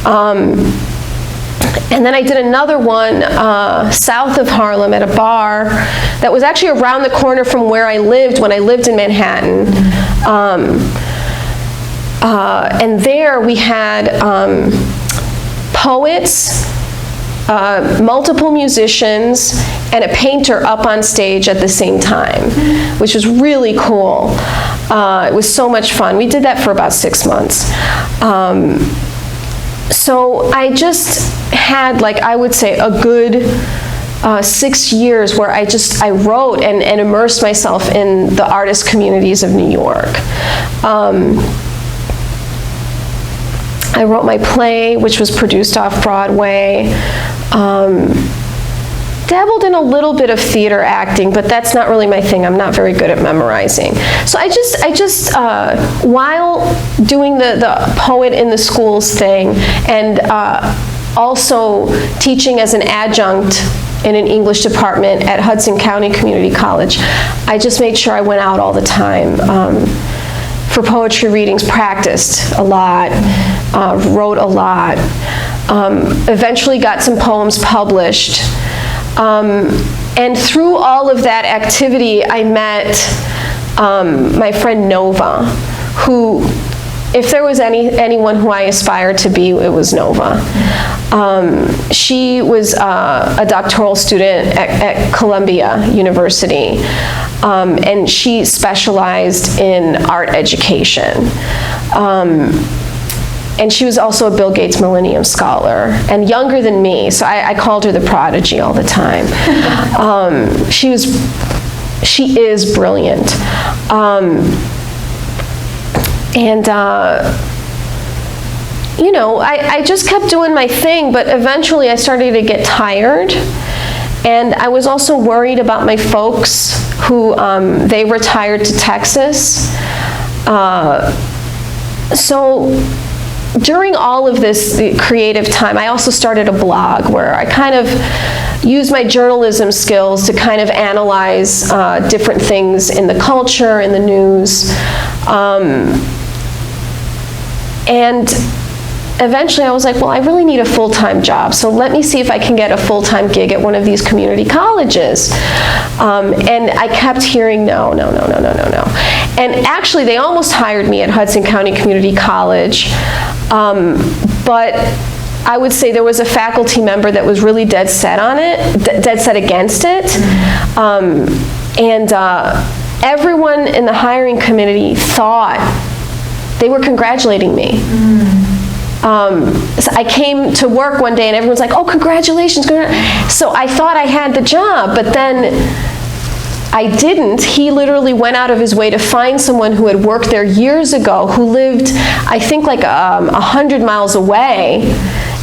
And then I did another one south of Harlem at a bar that was actually around the corner from where I lived when I lived in Manhattan. And there we had poets, multiple musicians, and a painter up on stage at the same time, which was really cool. It was so much fun. We did that for about 6 months. So I just had, like, I would say a good 6 years where I wrote and immersed myself in the artist communities of New York. I wrote my play, which was produced off Broadway. Dabbled in a little bit of theater acting, but that's not really my thing. I'm not very good at memorizing. So I just while doing the poet in the schools thing, and also teaching as an adjunct in an English department at Hudson County Community College, I just made sure I went out all the time. For poetry readings, practiced a lot, wrote a lot, eventually got some poems published. And through all of that activity, I met my friend Nova, who, if there was anyone who I aspired to be, it was Nova. She was a doctoral student at Columbia University, and she specialized in art education. And she was also a Bill Gates Millennium Scholar, and younger than me, so I called her the prodigy all the time. She is brilliant. You know, I just kept doing my thing, but eventually I started to get tired. And I was also worried about my folks who, they retired to Texas. So during all of this creative time, I also started a blog where I kind of used my journalism skills to kind of analyze different things in the culture, in the news. And eventually I was like, well, I really need a full-time job, so let me see if I can get a full-time gig at one of these community colleges. And I kept hearing no. And actually, they almost hired me at Hudson County Community College, but I would say there was a faculty member that was really dead set on it, dead set against it. Everyone in the hiring committee thought they were congratulating me. So I came to work one day and everyone's like, oh, congratulations. So I thought I had the job, but then I didn't. He literally went out of his way to find someone who had worked there years ago, who lived, I think, like 100 miles away,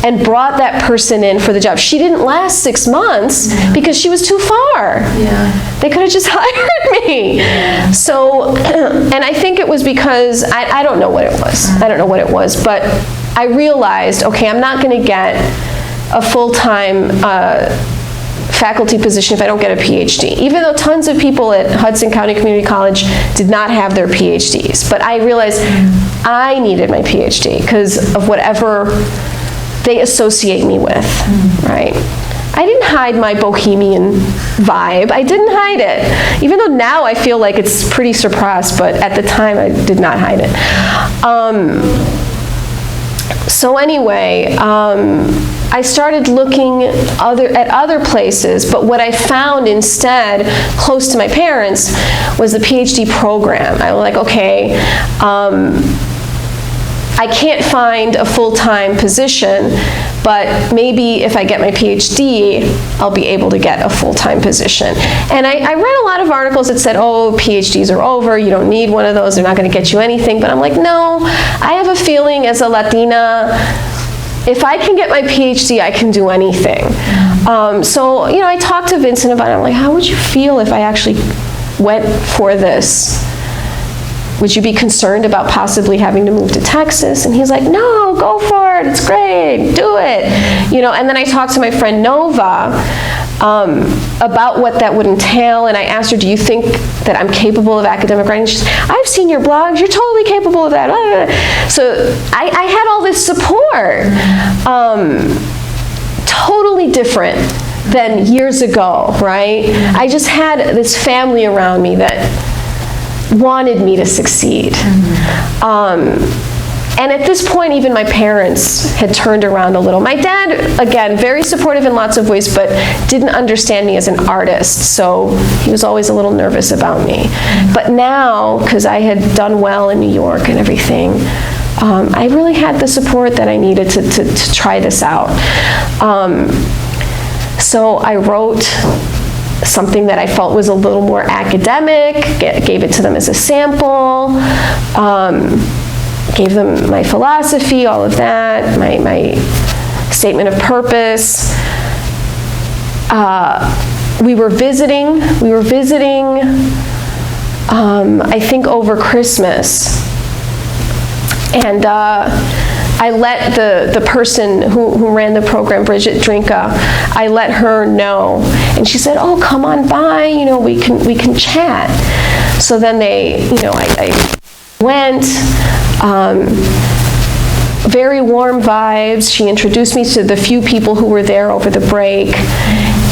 and brought that person in for the job. She didn't last 6 months because she was too far. Yeah. They could have just hired me. Yeah. So, and I think it was because, I don't know what it was. I don't know what it was, but I realized, okay, I'm not going to get a full-time faculty position if I don't get a PhD, even though tons of people at Hudson County Community College did not have their PhDs. But I realized I needed my PhD because of whatever they associate me with, right? I didn't hide my bohemian vibe. I didn't hide it. Even though now I feel like it's pretty suppressed, but at the time I did not hide it. So anyway, I started looking at other places, but what I found instead, close to my parents, was the PhD program. I was like, okay, I can't find a full-time position, but maybe if I get my PhD, I'll be able to get a full-time position. And I read a lot of articles that said, oh, PhDs are over, you don't need one of those, they're not going to get you anything. But I'm like, no, I have a feeling as a Latina, if I can get my PhD, I can do anything. So, you know, I talked to Vincent about it. I'm like, how would you feel if I actually went for this? Would you be concerned about possibly having to move to Texas? And he's like, no, go for it, it's great, do it. You know, and then I talked to my friend Nova about what that would entail, and I asked her, do you think that I'm capable of academic writing? She said, I've seen your blogs, you're totally capable of that. So I had all this support, totally different than years ago, right? I just had this family around me that wanted me to succeed. And at this point, even my parents had turned around a little. My dad, again, very supportive in lots of ways, but didn't understand me as an artist, so he was always a little nervous about me. But now, because I had done well in New York and everything, I really had the support that I needed to try this out. So I wrote something that I felt was a little more academic, gave it to them as a sample, gave them my philosophy, all of that, my statement of purpose. We were visiting, I think over Christmas, and I let the person who ran the program, Bridget Drinka, I let her know, and she said, "Oh, come on by. You know, we can chat." So then I went. Very warm vibes. She introduced me to the few people who were there over the break,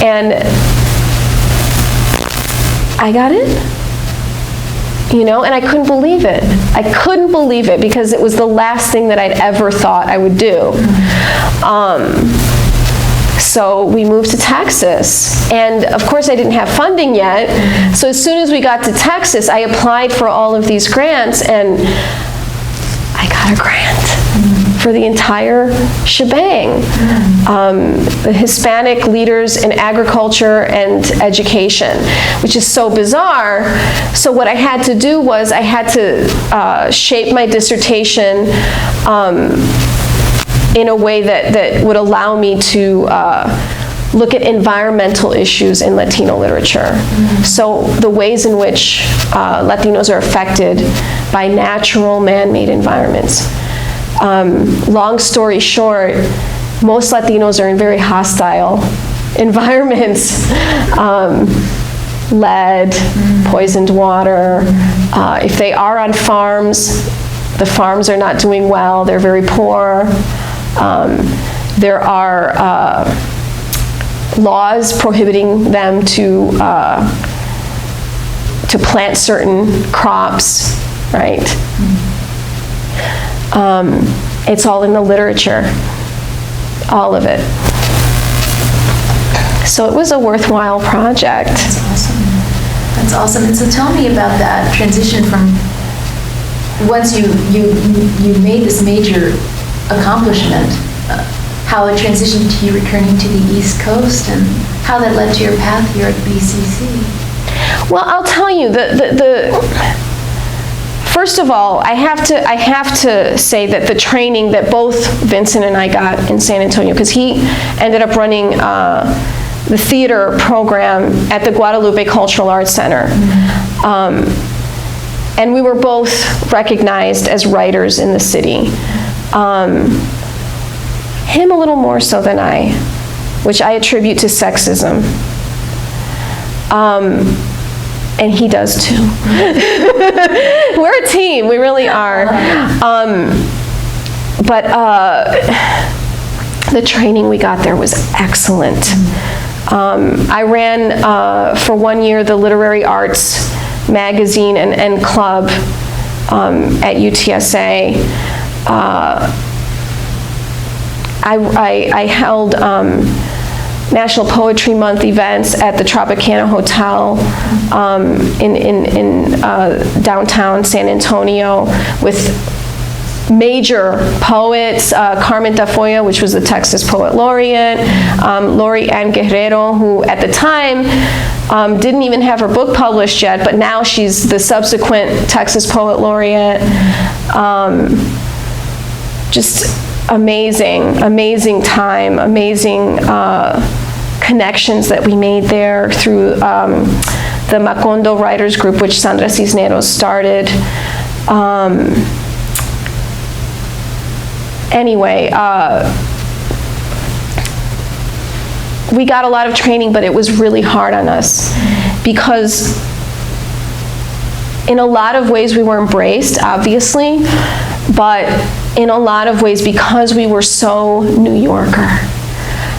and I got in. You know, and I couldn't believe it. I couldn't believe it because it was the last thing that I'd ever thought I would do. So we moved to Texas, and of course I didn't have funding yet. So as soon as we got to Texas, I applied for all of these grants, and I got a grant for the entire shebang. The Hispanic leaders in agriculture and education, which is so bizarre. So what I had to do was I had to shape my dissertation in a way that would allow me to look at environmental issues in Latino literature. So the ways in which Latinos are affected by natural man-made environments. Long story short, most Latinos are in very hostile environments. Lead, poisoned water. If they are on farms, the farms are not doing well. They're very poor. There are laws prohibiting them to plant certain crops, right? It's all in the literature, all of it. So it was a worthwhile project. That's awesome. That's awesome. And so tell me about that transition from once you made this major accomplishment, how it transitioned to you returning to the East Coast and how that led to your path here at BCC. Well, I'll tell you, first of all, I have to say that the training that both Vincent and I got in San Antonio, because he ended up running the theater program at the Guadalupe Cultural Arts Center. And we were both recognized as writers in the city. Him a little more so than I, which I attribute to sexism. And he does too. We're a team, we really are. But the training we got there was excellent. I ran for 1 year the Literary Arts magazine and club at UTSA. I held National Poetry Month events at the Tropicana Hotel in downtown San Antonio with major poets, Carmen Tafoya, which was the Texas Poet Laureate, Lori Ann Guerrero, who at the time didn't even have her book published yet, but now she's the subsequent Texas Poet Laureate. Just amazing time, amazing connections that we made there through the Macondo Writers Group, which Sandra Cisneros started. Anyway, we got a lot of training, but it was really hard on us because in a lot of ways we were embraced, obviously, but in a lot of ways, because we were so New Yorker,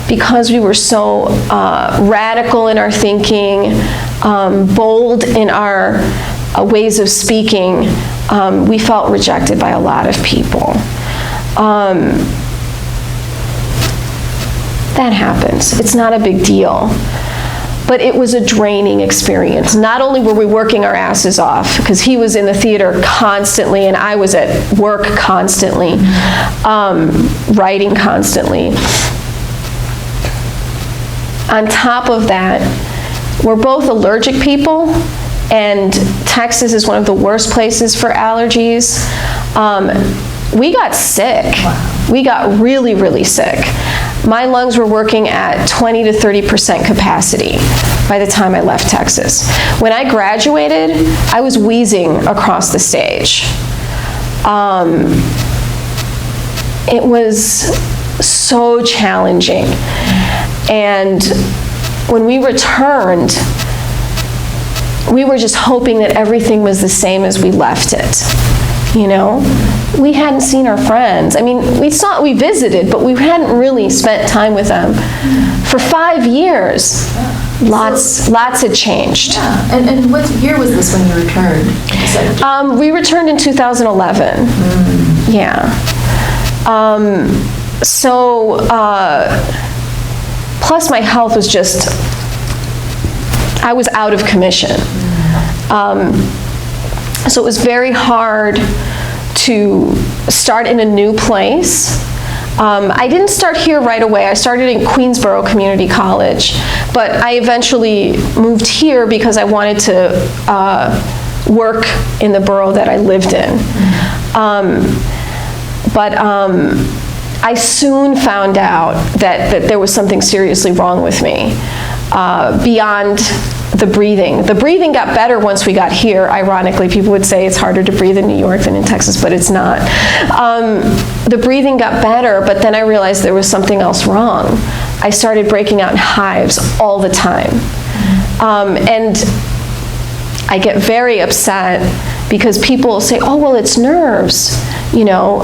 because we were so radical in our thinking, bold in our ways of speaking, we felt rejected by a lot of people. That happens. It's not a big deal. But it was a draining experience. Not only were we working our asses off, because he was in the theater constantly and I was at work constantly, writing constantly. On top of that, we're both allergic people, and Texas is one of the worst places for allergies. We got sick. Wow. We got really, really sick. My lungs were working at 20 to 30% capacity by the time I left Texas. When I graduated, I was wheezing across the stage. It was so challenging. And when we returned, we were just hoping that everything was the same as we left it. You know, we hadn't seen our friends. I mean, we visited, but we hadn't really spent time with them for 5 years. Lots had changed. Yeah. And what year was this when you returned? We returned in 2011. Yeah. Plus my health was just, I was out of commission. So it was very hard to start in a new place. I didn't start here right away. I started in Queensborough Community College, but I eventually moved here because I wanted to work in the borough that I lived in. But I soon found out that there was something seriously wrong with me, beyond the breathing. The breathing got better once we got here, ironically. People would say it's harder to breathe in New York than in Texas, but it's not. The breathing got better, but then I realized there was something else wrong. I started breaking out in hives all the time. And I get very upset because people say, oh, well, it's nerves. You know,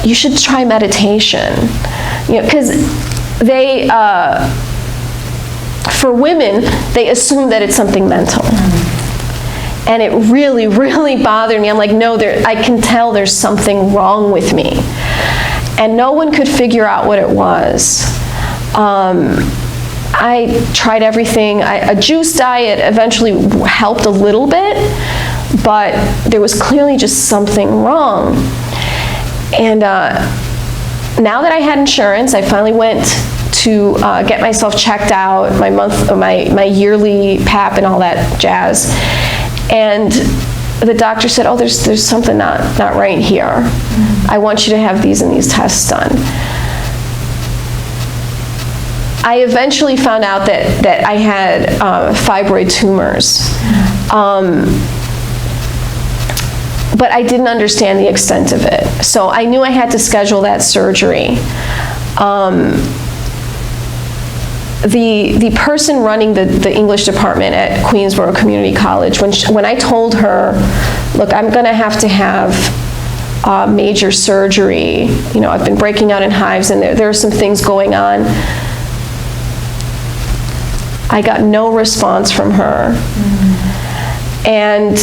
you should try meditation. You know, because they, for women, they assume that it's something mental. And it really, really bothered me. I'm like, no, I can tell there's something wrong with me. And no one could figure out what it was. I tried everything. A juice diet eventually helped a little bit, but there was clearly just something wrong. And now that I had insurance, I finally went to get myself checked out, my yearly PAP and all that jazz. And the doctor said, oh, there's something not right here. I want you to have these and these tests done. I eventually found out that I had fibroid tumors. But I didn't understand the extent of it. So I knew I had to schedule that surgery. The person running the English department at Queensborough Community College, when I told her, look, I'm gonna have to have major surgery, you know, I've been breaking out in hives and there are some things going on, I got no response from her. And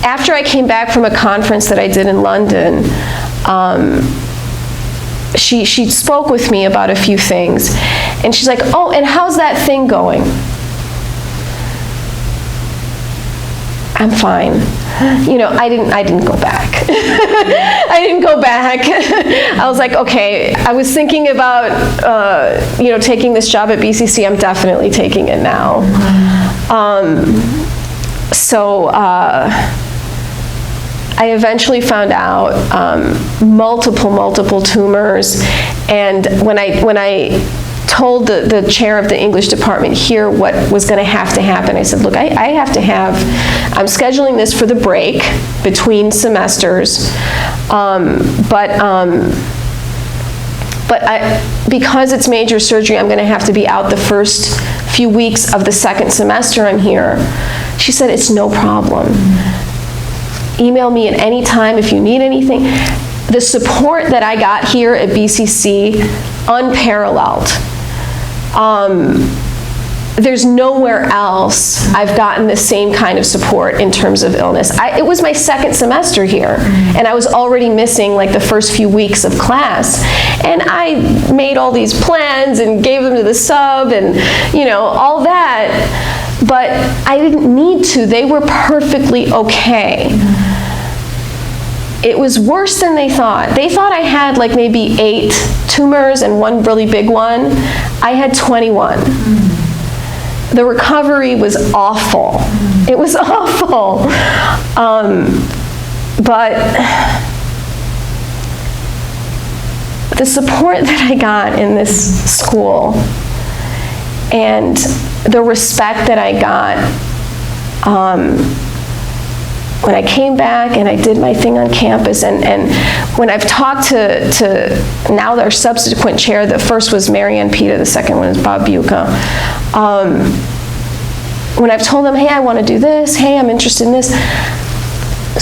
after I came back from a conference that I did in London, she spoke with me about a few things, and she's like, oh, and how's that thing going? I'm fine. You know, I didn't go back. I didn't go back. I was like, okay, I was thinking about, you know, taking this job at BCC. I'm definitely taking it now. I eventually found out multiple tumors, and when I told the chair of the English department here what was going to have to happen, I said, look, I'm scheduling this for the break between semesters, because it's major surgery, I'm going to have to be out the first few weeks of the second semester I'm here. She said, it's no problem. Email me at any time if you need anything. The support that I got here at BCC, unparalleled. There's nowhere else I've gotten the same kind of support in terms of illness. It was my second semester here, and I was already missing like the first few weeks of class. And I made all these plans and gave them to the sub and, you know, all that. But I didn't need to. They were perfectly okay. It was worse than they thought. They thought I had like maybe 8 tumors and one really big one. I had 21. The recovery was awful. It was awful. But the support that I got in this school and the respect that I got when I came back and I did my thing on campus, and when I've talked to now our subsequent chair, the first was Marianne Pita, the second one is Bob Buca. When I've told them, hey, I want to do this, hey, I'm interested in this,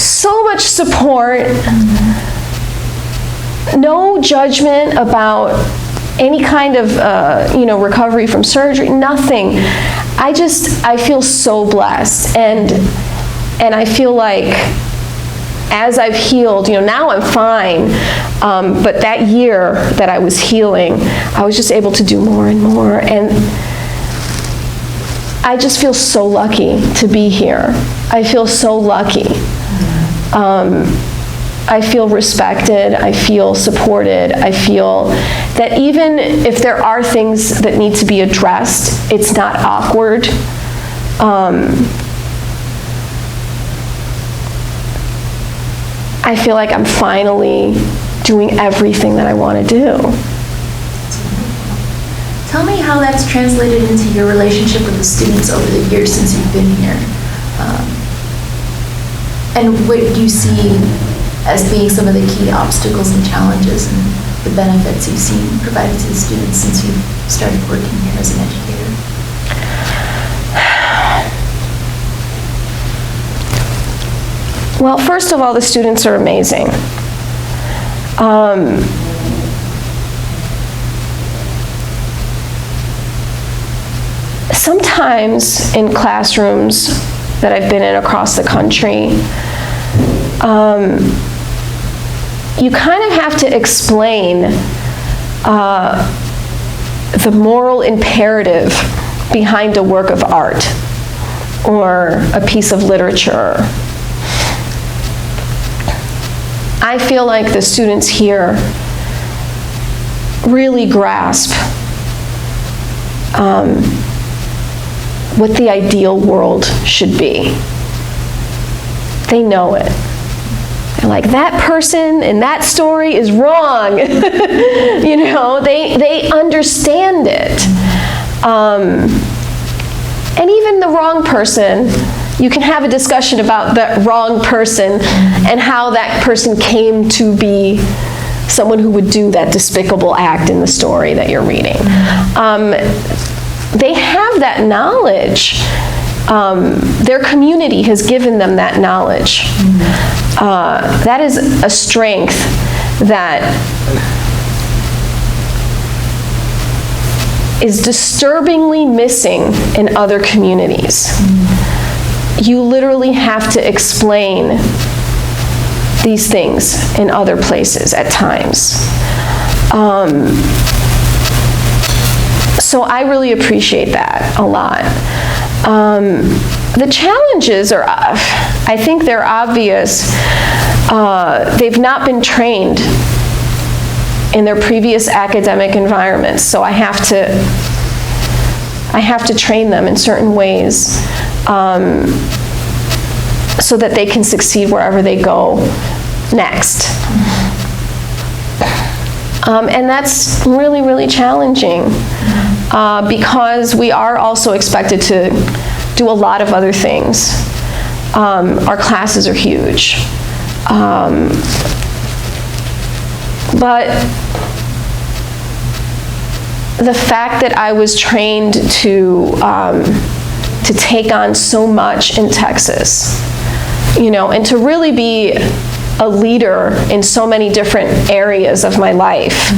so much support, no judgment about any kind of you know, recovery from surgery, nothing. I feel so blessed, and I feel like as I've healed, you know, now I'm fine, but that year that I was healing, I was just able to do more and more, and I just feel so lucky to be here. I feel so lucky. I feel respected, I feel supported, I feel that even if there are things that need to be addressed, it's not awkward. I feel like I'm finally doing everything that I want to do. Tell me how that's translated into your relationship with the students over the years since you've been here. And what do you see as being some of the key obstacles and challenges and the benefits you've seen provided to the students since you've started working here as an educator? Well, first of all, the students are amazing. Sometimes in classrooms that I've been in across the country, you kind of have to explain the moral imperative behind a work of art or a piece of literature. I feel like the students here really grasp what the ideal world should be. They know it. They're like, that person in that story is wrong. You know, they understand it. And even the wrong person, you can have a discussion about that wrong person and how that person came to be someone who would do that despicable act in the story that you're reading. They have that knowledge. Their community has given them that knowledge. That is a strength that is disturbingly missing in other communities. You literally have to explain these things in other places at times. So I really appreciate that a lot. The challenges are, I think they're obvious. They've not been trained in their previous academic environments, so I have to train them in certain ways so that they can succeed wherever they go next. And that's really, really challenging because we are also expected to do a lot of other things. Our classes are huge. But the fact that I was trained to take on so much in Texas, you know, and to really be a leader in so many different areas of my life,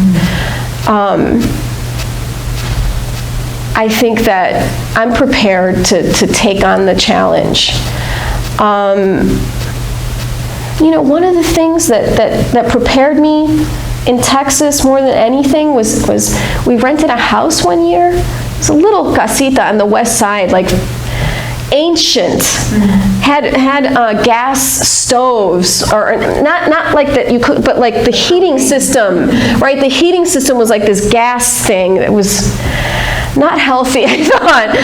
I think that I'm prepared to take on the challenge. You know, one of the things that prepared me in Texas more than anything was we rented a house one year. It's a little casita on the west side, like ancient, had gas stoves, or not like that you could, but like the heating system, right? The heating system was like this gas thing that was not healthy, I thought.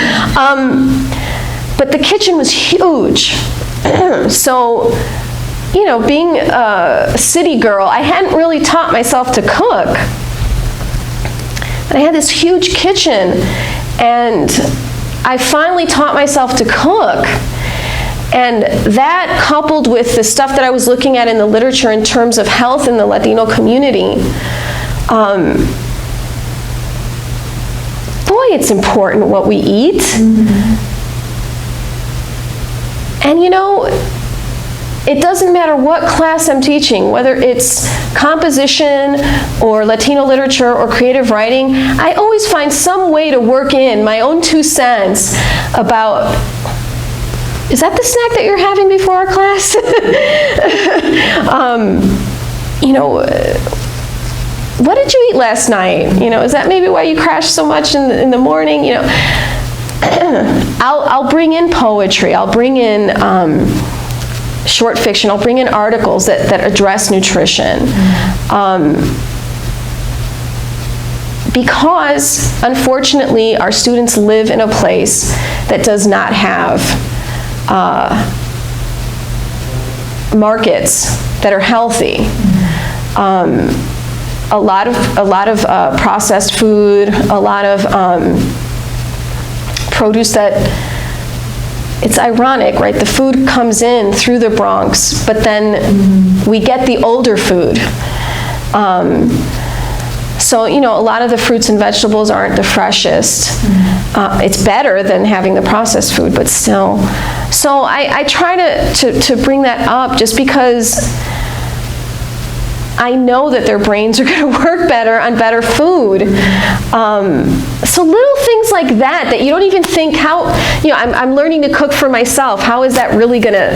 But the kitchen was huge. So, you know, being a city girl, I hadn't really taught myself to cook. But I had this huge kitchen, and I finally taught myself to cook. And that, coupled with the stuff that I was looking at in the literature in terms of health in the Latino community, boy, it's important what we eat. And you know, it doesn't matter what class I'm teaching, whether it's composition or Latino literature or creative writing, I always find some way to work in my own 2 cents about, is that the snack that you're having before our class? You know, what did you eat last night? You know, is that maybe why you crashed so much in the morning? You know, I'll bring in poetry, I'll bring in short fiction, I'll bring in articles that address nutrition. Because, unfortunately, our students live in a place that does not have markets that are healthy. a lot of processed food, a lot of produce that, it's ironic, right? The food comes in through the Bronx, but then we get the older food. So, a lot of the fruits and vegetables aren't the freshest. It's better than having the processed food, but still. So I try to bring that up just because I know that their brains are going to work better on better food. So little things like that you don't even think how, I'm learning to cook for myself. How is that really going to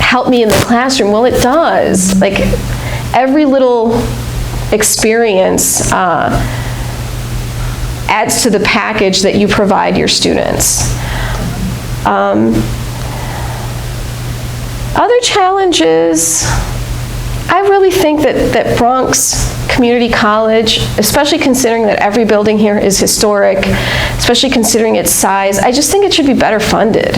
help me in the classroom? Well, it does. Like every little experience adds to the package that you provide your students. Other challenges, I really think that Bronx Community College, especially considering that every building here is historic, especially considering its size, I just think it should be better funded.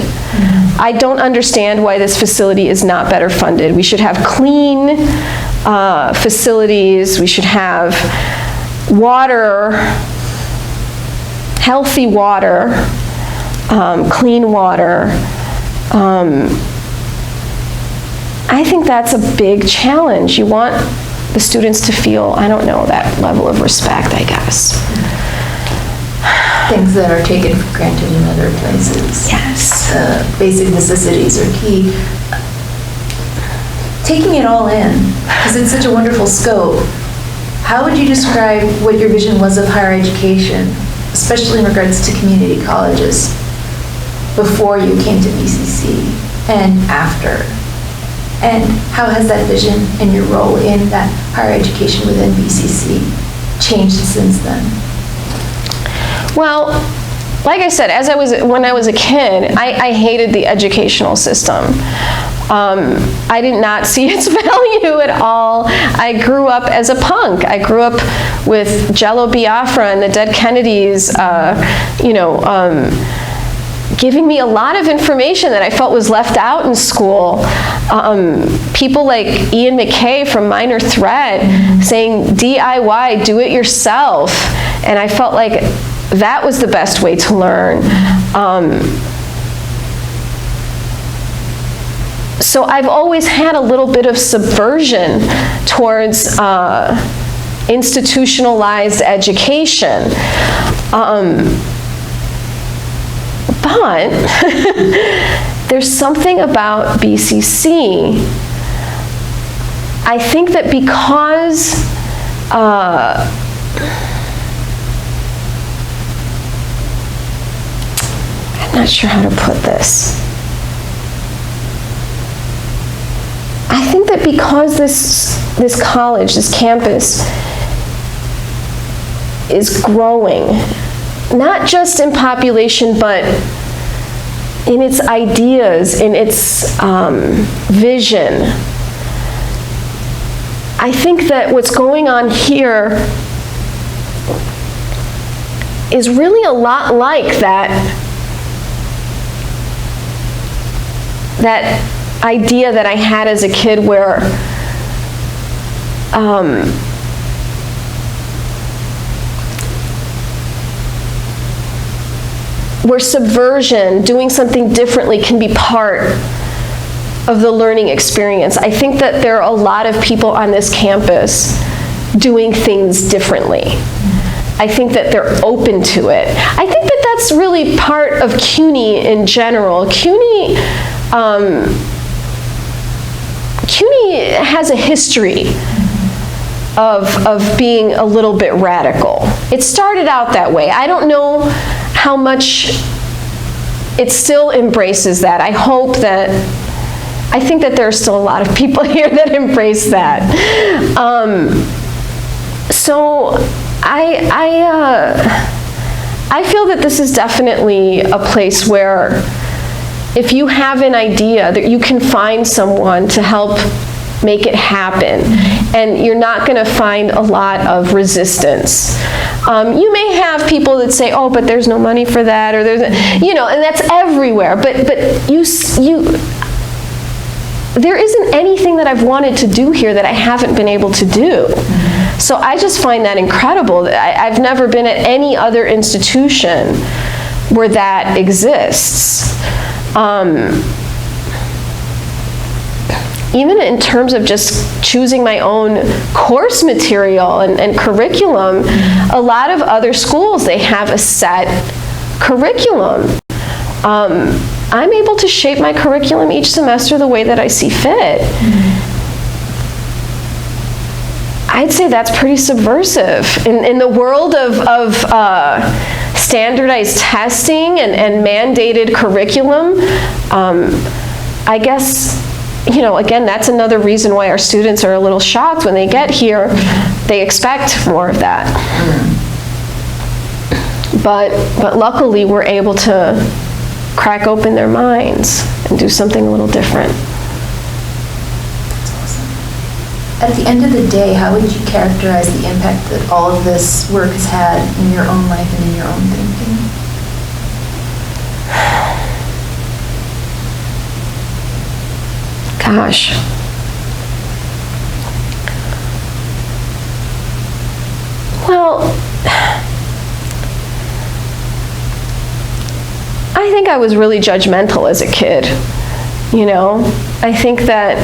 I don't understand why this facility is not better funded. We should have clean facilities. We should have water, healthy water, clean water. I think that's a big challenge. You want the students to feel, I don't know, that level of respect, I guess. Things that are taken for granted in other places. Yes. Basic necessities are key. Taking it all in, because it's such a wonderful scope, how would you describe what your vision was of higher education, especially in regards to community colleges, before you came to BCC and after? And how has that vision and your role in that higher education within BCC changed since then? Well, like I said, when I was a kid, I hated the educational system. I did not see its value at all. I grew up as a punk. I grew up with Jello Biafra and the Dead Kennedys, giving me a lot of information that I felt was left out in school. People like Ian McKay from Minor Threat saying DIY, do it yourself. And I felt like that was the best way to learn. So I've always had a little bit of subversion towards institutionalized education. But there's something about BCC. I think that because I'm not sure how to put this. I think that because this college, this campus, is growing, not just in population, but in its ideas, in its vision. I think that what's going on here is really a lot like that idea that I had as a kid where subversion, doing something differently, can be part of the learning experience. I think that there are a lot of people on this campus doing things differently. I think that they're open to it. I think that that's really part of CUNY in general. CUNY has a history of being a little bit radical. It started out that way. I don't know how much it still embraces that. I think that there are still a lot of people here that embrace that. So I feel that this is definitely a place where if you have an idea, that you can find someone to help make it happen, and you're not going to find a lot of resistance. You may have people that say, "Oh, but there's no money for that," or there's, and that's everywhere. But there isn't anything that I've wanted to do here that I haven't been able to do. So I just find that incredible. I've never been at any other institution where that exists. Even in terms of just choosing my own course material and curriculum, a lot of other schools, they have a set curriculum. I'm able to shape my curriculum each semester the way that I see fit. I'd say that's pretty subversive. In the world of standardized testing and mandated curriculum, I guess, again, that's another reason why our students are a little shocked when they get here. They expect more of that. But luckily, we're able to crack open their minds and do something a little different. That's awesome. At the end of the day, how would you characterize the impact that all of this work has had in your own life and in your own thinking? Gosh. Well, I think I was really judgmental as a kid, I think that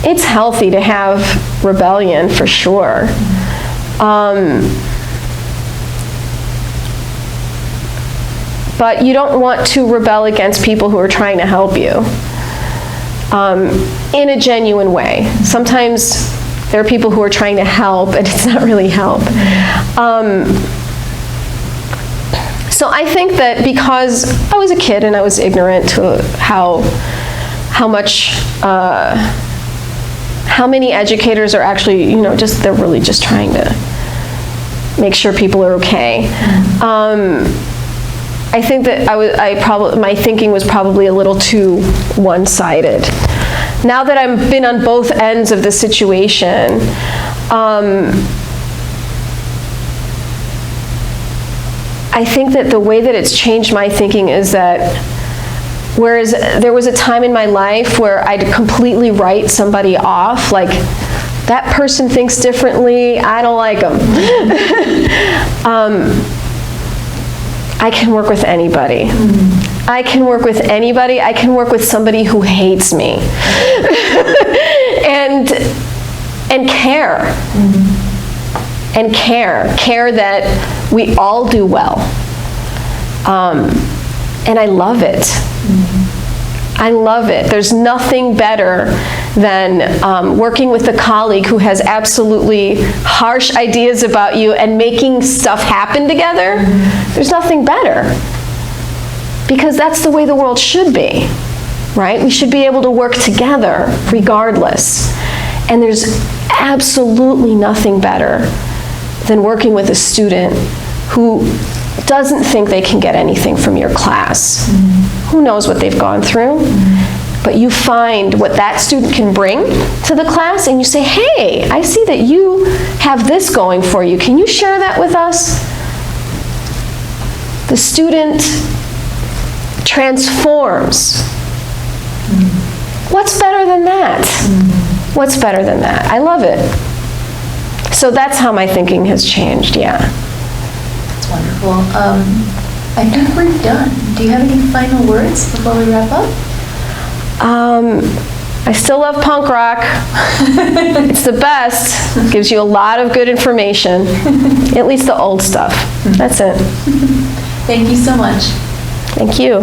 it's healthy to have rebellion, for sure. But you don't want to rebel against people who are trying to help you in a genuine way. Sometimes there are people who are trying to help and it's not really help. So I think that because I was a kid and I was ignorant to how many educators are actually, they're really just trying to make sure people are okay. I think that my thinking was probably a little too one-sided. Now that I've been on both ends of the situation, I think that the way that it's changed my thinking is that whereas there was a time in my life where I'd completely write somebody off, like, that person thinks differently, I don't like them. I can work with anybody. I can work with anybody. I can work with somebody who hates me. and care. And care that we all do well. And I love it. I love it. There's nothing better than working with a colleague who has absolutely harsh ideas about you and making stuff happen together. There's nothing better. Because that's the way the world should be, right? We should be able to work together regardless. And there's absolutely nothing better than working with a student who doesn't think they can get anything from your class. Who knows what they've gone through? But you find what that student can bring to the class and you say, hey, I see that you have this going for you. Can you share that with us? The student transforms. What's better than that? What's better than that? I love it. So that's how my thinking has changed, yeah. That's wonderful. I think we're done. Do you have any final words before we wrap up? I still love punk rock. It's the best. It gives you a lot of good information. At least the old stuff. That's it. Thank you so much. Thank you.